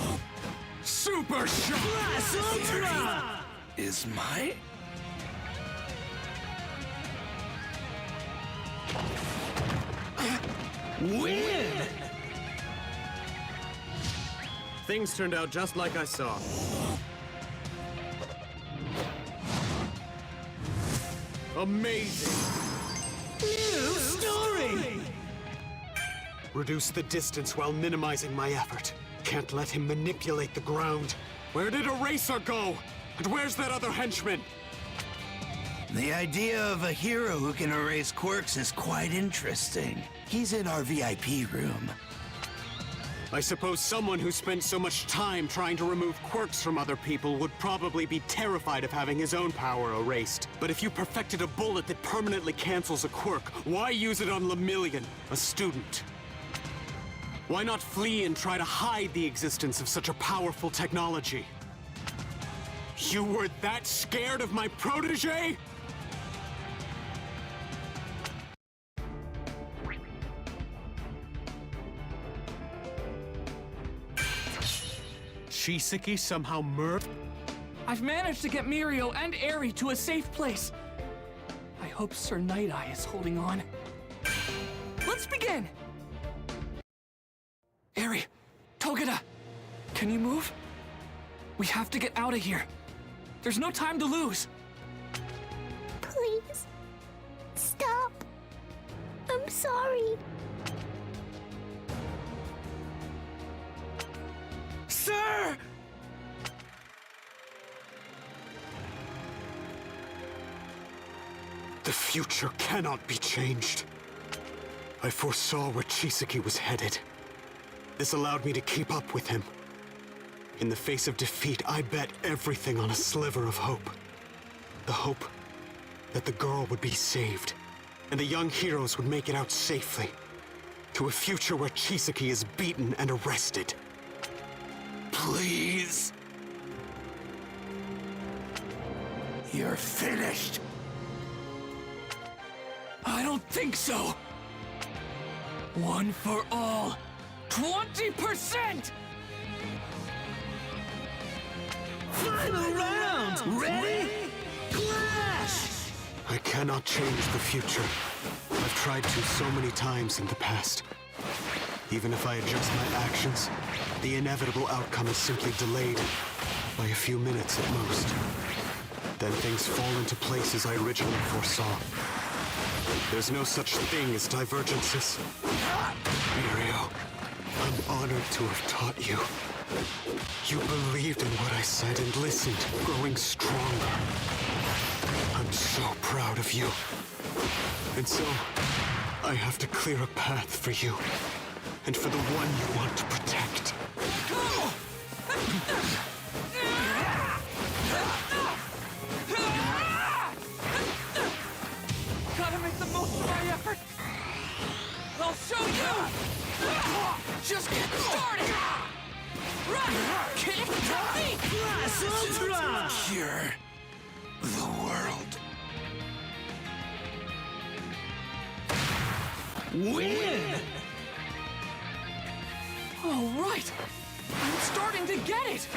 Super Shock! Class Ultra! Is my... Win! Things turned out just like I saw. Amazing! New story! Reduce the distance while minimizing my effort. Can't let him manipulate the ground. Where did Eraser go? And where's that other henchman? The idea of a hero who can erase quirks is quite interesting. He's in our VIP room. I suppose someone who spent so much time trying to remove quirks from other people would probably be terrified of having his own power erased. But if you perfected a bullet that permanently cancels a quirk, why use it on Lemillion, a student? Why not flee and try to hide the existence of such a powerful technology? You were that scared of my protege? Chisaki somehow murdered? I've managed to get Mirio and Eri to a safe place. I hope Sir Night-Eye is holding on. Let's begin! Eri, Togata, can you move? We have to get out of here. There's no time to lose. Please. sorry. Sir! The future cannot be changed. I foresaw where Chisaki was headed. This allowed me to keep up with him. In the face of defeat, I bet everything on a sliver of hope. The hope that the girl would be saved, and the young heroes would make it out safely, to a future where Chisaki is beaten and arrested. Please. You're finished. I don't think so. One for all. 20%! Final round! Ready? Clash! I cannot change the future. I've tried to so many times in the past. Even if I adjust my actions, the inevitable outcome is simply delayed by a few minutes at most. Then things fall into place as I originally foresaw. There's no such thing as divergences. Mirio, I'm honored to have taught you. You believed in what I said and listened, growing stronger. I'm so proud of you. And so, I have to clear a path for you, and for the one you want to protect. Gotta make the most of my effort. I'll show you! Just get started! Right! Kick me! Class Ultra! Cure the world. Win! All right! I'm starting to get it!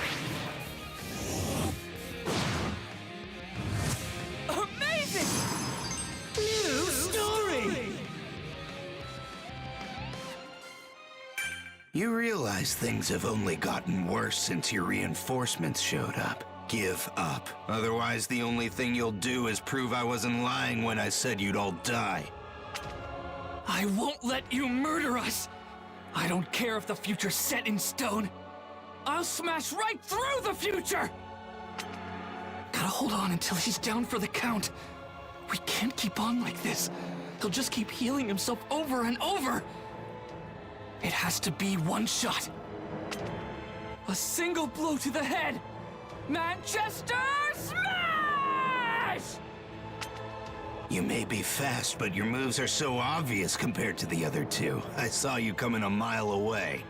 Amazing! New story! You realize things have only gotten worse since your reinforcements showed up. Give up. Otherwise, the only thing you'll do is prove I wasn't lying when I said you'd all die. I won't let you murder us! I don't care if the future's set in stone. I'll smash right through the future! Gotta hold on until he's down for the count. We can't keep on like this. He'll just keep healing himself over and over. It has to be one shot. A single blow to the head. Manchester Smash! You may be fast, but your moves are so obvious compared to the other two. I saw you coming a mile away.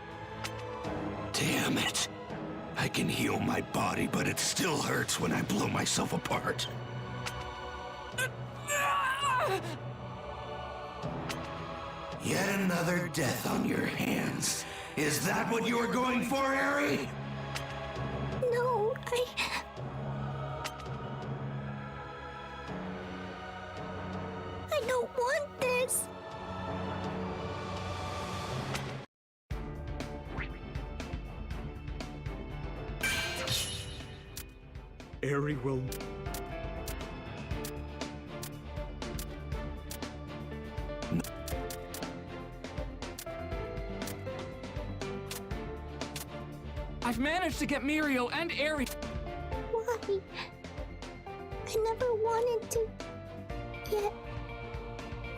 Damn it. I can heal my body, but it still hurts when I blow myself apart. Yet another death on your hands. Is that what you were going for, Harry? No, I don't want this. Eri will... I've managed to get Mirio and Eri. Why? I never wanted to. Yet.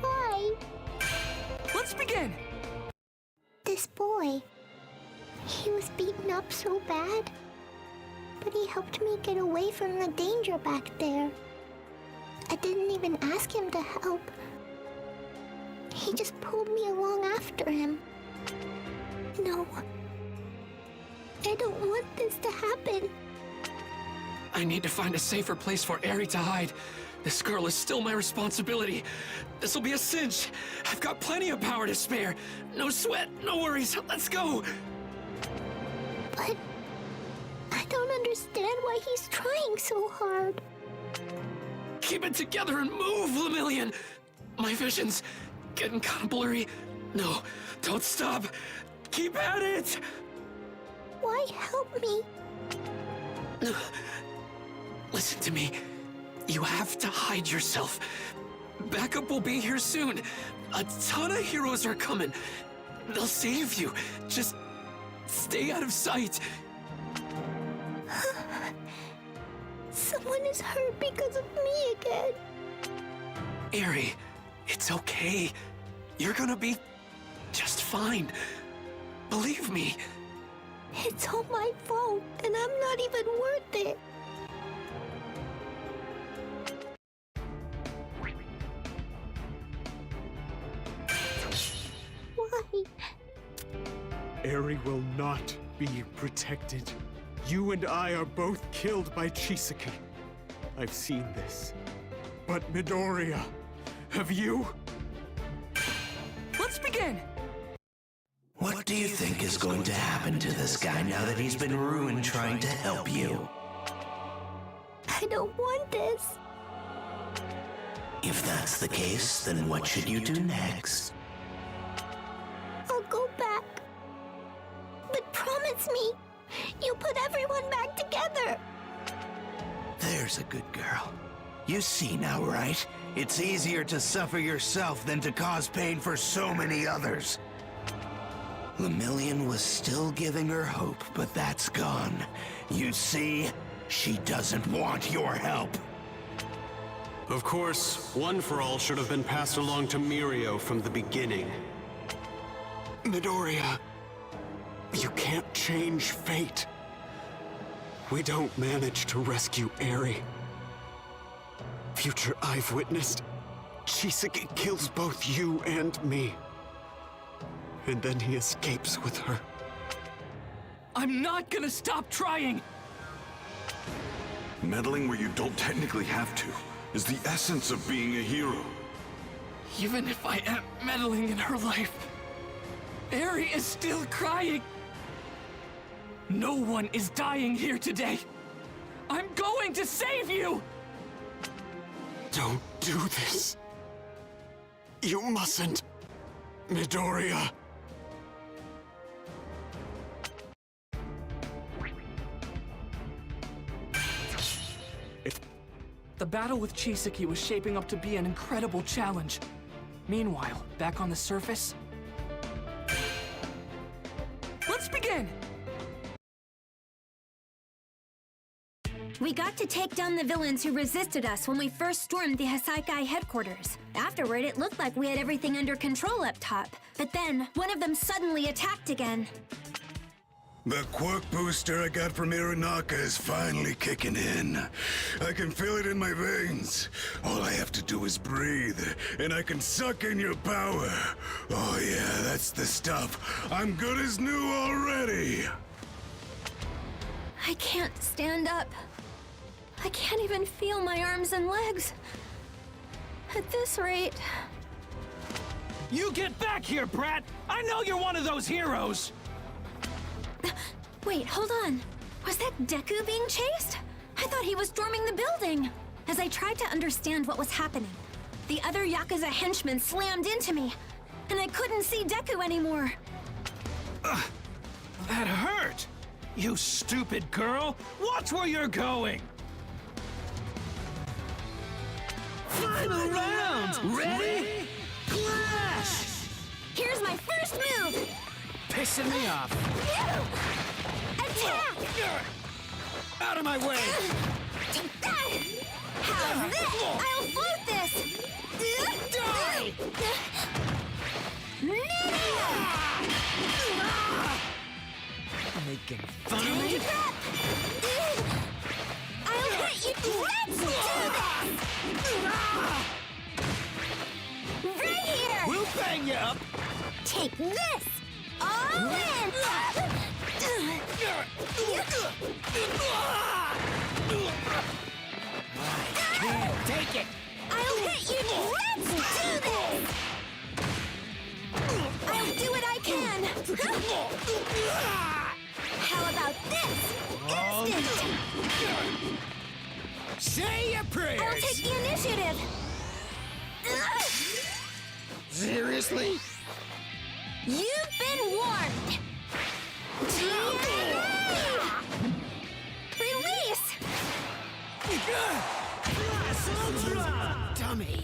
Why? Let's begin! This boy. He was beaten up so bad. But he helped me get away from the danger back there. I didn't even ask him to help. He just pulled me along after him. No. I don't want this to happen. I need to find a safer place for Eri to hide. This girl is still my responsibility. This'll be a cinch. I've got plenty of power to spare. No sweat, no worries. Let's go. But I don't understand why he's trying so hard. Keep it together and move, Lemillion. My vision's getting kind of blurry. No, don't stop. Keep at it. Why help me? Listen to me. You have to hide yourself. Backup will be here soon. A ton of heroes are coming. They'll save you. Just stay out of sight. Someone is hurt because of me again. Eri, it's okay. You're gonna be just fine. Believe me. It's all my fault, and I'm not even worth it. Why? Eri will not be protected. You and I are both killed by Chisaki. I've seen this. But Midoriya, have you? Let's begin! What do you think is going to happen to this guy now that he's been ruined trying to help you? I don't want this. If that's the case, then what should you do next? I'll go back. But promise me, you'll put everyone back together. There's a good girl. You see now, right? It's easier to suffer yourself than to cause pain for so many others. Lemillion was still giving her hope, but that's gone. You see, she doesn't want your help. Of course, One for All should have been passed along to Mirio from the beginning. Midoriya, you can't change fate. We don't manage to rescue Eri. Future I've witnessed, Chisaki kills both you and me. And then he escapes with her. I'm not gonna stop trying! Meddling where you don't technically have to is the essence of being a hero. Even if I am meddling in her life, Eri is still crying. No one is dying here today. I'm going to save you! Don't do this. You mustn't, Midoriya. The battle with Chisaki was shaping up to be an incredible challenge. Meanwhile, back on the surface... Let's begin! We got to take down the villains who resisted us when we first stormed the Hasaikai headquarters. Afterward, it looked like we had everything under control up top. But then, one of them suddenly attacked again. The quirk booster I got from Ironaka is finally kicking in. I can feel it in my veins. All I have to do is breathe, and I can suck in your power. Oh yeah, that's the stuff. I'm good as new already. I can't stand up. I can't even feel my arms and legs. At this rate... You get back here, brat! I know you're one of those heroes! Wait, hold on. Was that Deku being chased? I thought he was storming the building. As I tried to understand what was happening, the other Yakuza henchmen slammed into me, and I couldn't see Deku anymore. That hurt! You stupid girl! Watch where you're going! Final round! Ready? Clash! Here's my first move! Pissing me off. Attack! Out of my way! How's this? I'll float this! Die! Making fun of me? I'll hit you! Let's do this! Right here! We'll bang you up! Take this! All in! I can't take it! I'll hit you! Let's do this! I'll do what I can! How about this? Instant! Say your prayers! I'll take the initiative! Seriously? You've been warned! Release! Dummy!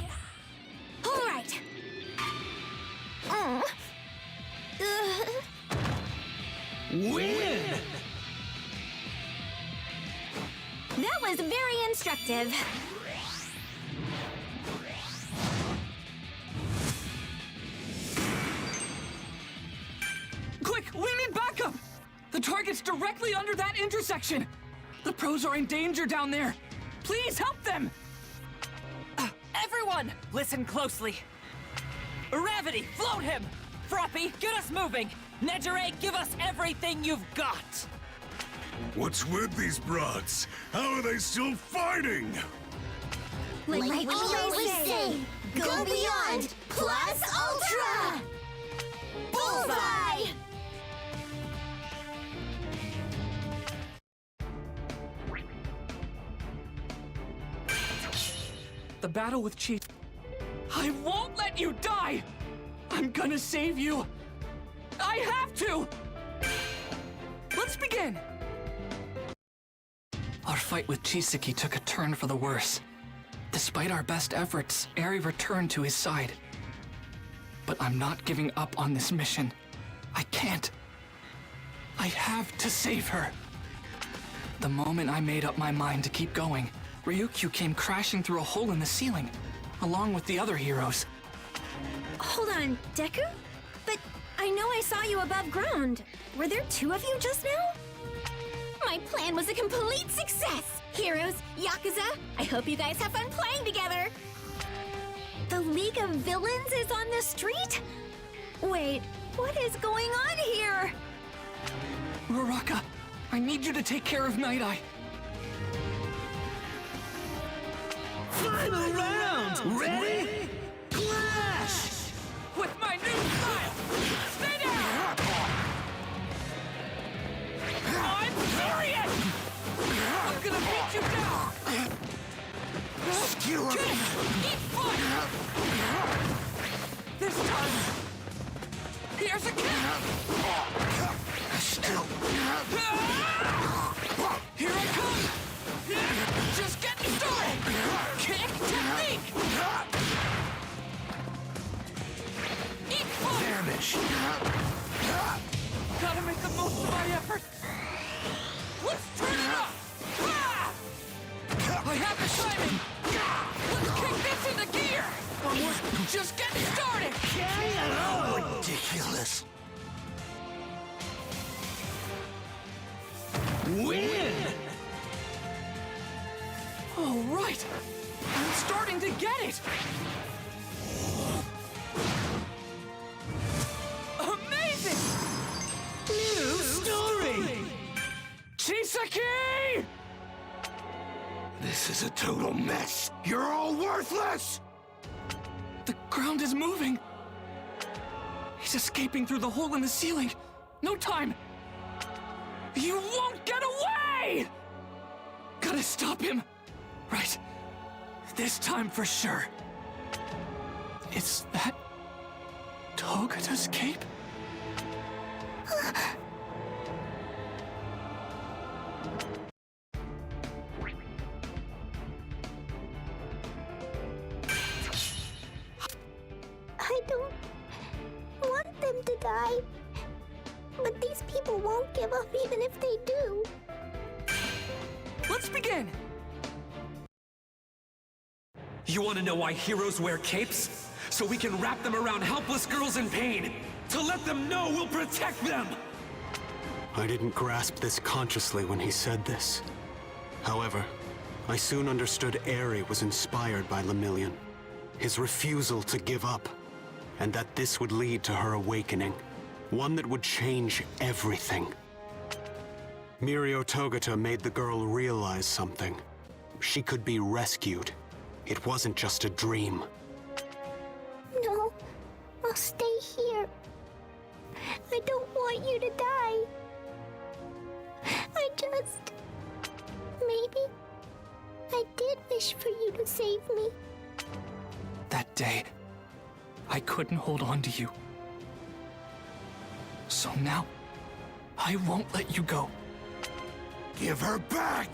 effective. Quick, we need backup! The target's directly under that intersection! The pros are in danger down there! Please help them! Everyone, listen closely. Gravity, float him! Froppy, get us moving! Nejire, give us everything you've got! What's with these broads? How are they still fighting? Like we always say, go beyond plus ultra! Bullseye! The battle with Chief... I won't let you die! I'm gonna save you! I have to! Let's begin! Our fight with Chisaki took a turn for the worse. Despite our best efforts, Eri returned to his side. But I'm not giving up on this mission. I can't. I have to save her. The moment I made up my mind to keep going, Ryukyu came crashing through a hole in the ceiling, along with the other heroes. Hold on, Deku? But I know I saw you above ground. Were there two of you just now? My plan was a complete success! Heroes, Yakuza, I hope you guys have fun playing together! The League of Villains is on the street? Wait, what is going on here? Ruraka, I need you to take care of Night Eye. Final round! Ready? Clash! With my new style! Stay down! I'm serious! I'm gonna beat you down! Skewer! Eat fun! This time, here's a kick! Still. Here I come! Just getting started! Kick technique! Eat fun! Vanish! Gotta make the most of my effort! Let's turn it up! Ah! I have the timing! Let's kick this into gear! Just getting started! Ridiculous! Win! All right! I'm starting to get it! Amazing! New story! Chisaki! This is a total mess! You're all worthless! The ground is moving! He's escaping through the hole in the ceiling! No time! You won't get away! Gotta stop him! Right. This time for sure. Is that Togata's cape? I don't want them to die. But these people won't give up even if they do. Let's begin! You want to know why heroes wear capes? So we can wrap them around helpless girls in pain! To let them know we'll protect them! I didn't grasp this consciously when he said this. However, I soon understood Eri was inspired by Lemillion, his refusal to give up, and that this would lead to her awakening, one that would change everything. Mirio Togata made the girl realize something. She could be rescued. It wasn't just a dream. No, I'll stay here. I don't want you to die. Maybe I did wish for you to save me. That day, I couldn't hold on to you. So now, I won't let you go. Give her back!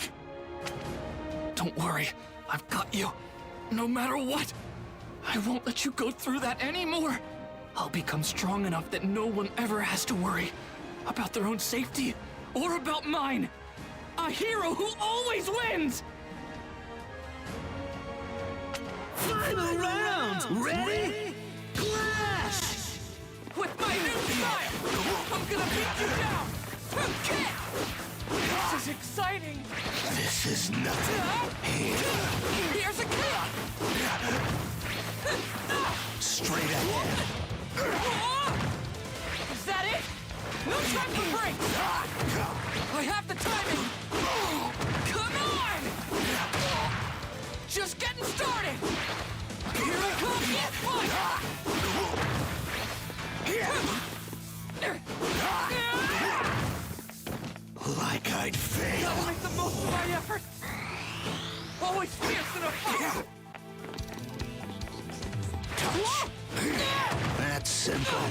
Don't worry, I've got you. No matter what, I won't let you go through that anymore. I'll become strong enough that no one ever has to worry about their own safety or about mine. A hero who always wins! Final round! Ready? Clash! With my new style, I'm gonna beat you down! Kick! This is exciting! This is nothing. Here's a kick! Straight ahead. Is that it? No time for breaks! I have the timing! Come on! Just getting started! Here I come! Get fight! Like I'd fail. Gotta make the most of my effort! Always fierce in a fight! Touch. That's simple.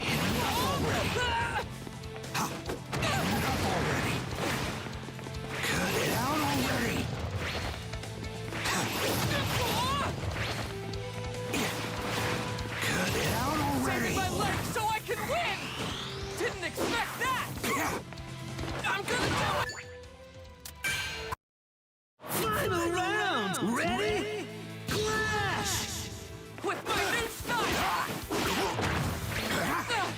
Enough already. Enough already. Cut it out already. Cut it out already. Saving my legs so I can win! Didn't expect that! I'm gonna do it! Final round! Ready? Clash! With my new style! I'm gonna...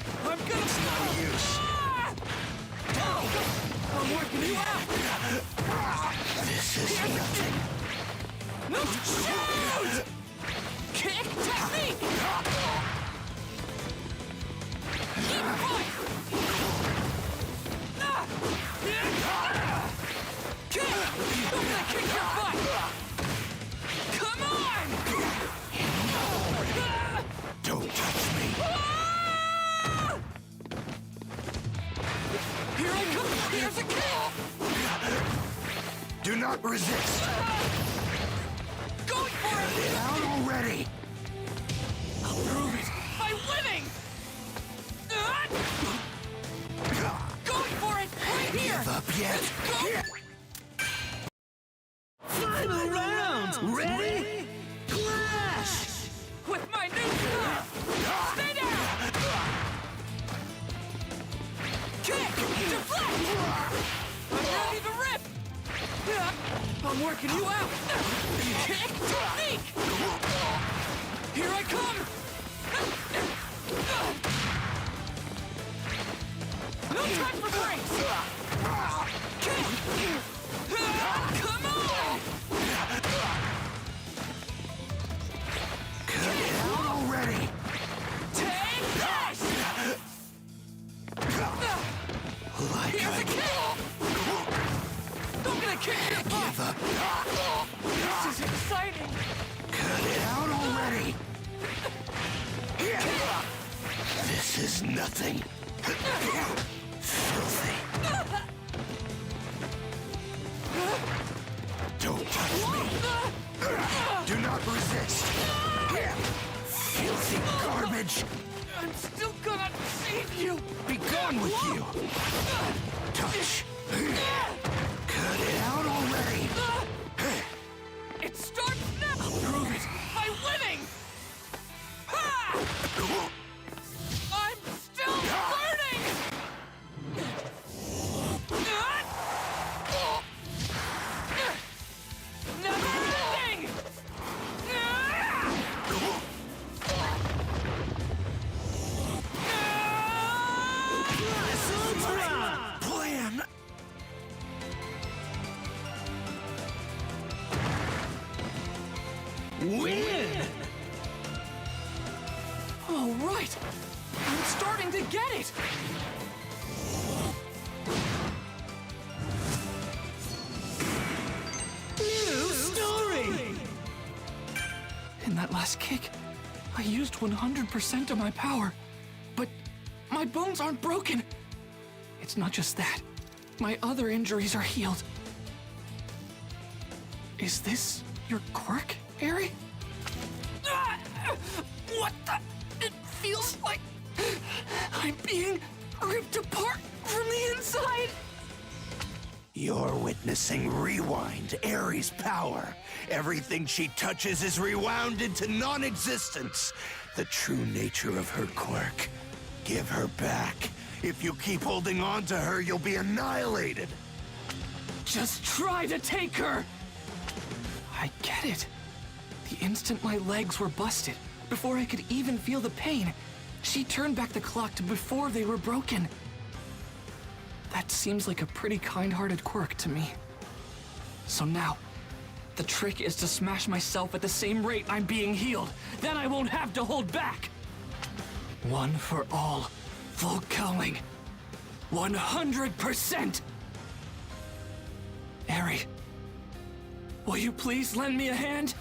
It's no use. I'm working you out! This is nothing. No, shoot! Kick technique! Keep fight! Kick! I'm gonna kick your butt! Come on! Don't touch me. Here I come! Here's a kick! Do not resist. Going for it! Cut it out already. I'll prove it by winning! Going for it! Right here! Give up yet? Go! Final round! Ready? Clash! With my new style! Stay down! Kick! Deflect! I'm ready to rip! I'm working you out! Kick technique! Here I come! No time for breaks! Kick! Come on! Cut it out already. Take this! Like Here's a I kick! I'm gonna kick your butt! give up. This is exciting! Cut it out already. This is nothing. Filthy. Don't touch me. Do not resist. Filthy garbage. I'm still gonna save you! Be gone with you. Touch. Cut it out already. It starts now! I'll prove it by winning! Ha! I'm still burning! Never ending! Plan. Win! All right! I'm starting to get it! New story! In that last kick, I used 100% of my power. But my bones aren't broken. It's not just that. My other injuries are healed. Is this your quirk, Eri? What the? It feels like I'm being ripped apart from the inside. You're witnessing Rewind, Ares' power. Everything she touches is rewound into non-existence. The true nature of her quirk. Give her back. If you keep holding on to her, you'll be annihilated. Just try to take her. I get it. The instant my legs were busted, before I could even feel the pain, she turned back the clock to before they were broken. That seems like a pretty kind-hearted quirk to me. So now, the trick is to smash myself at the same rate I'm being healed. Then I won't have to hold back. One for all. Full going. 100%! Eri, will you please lend me a hand?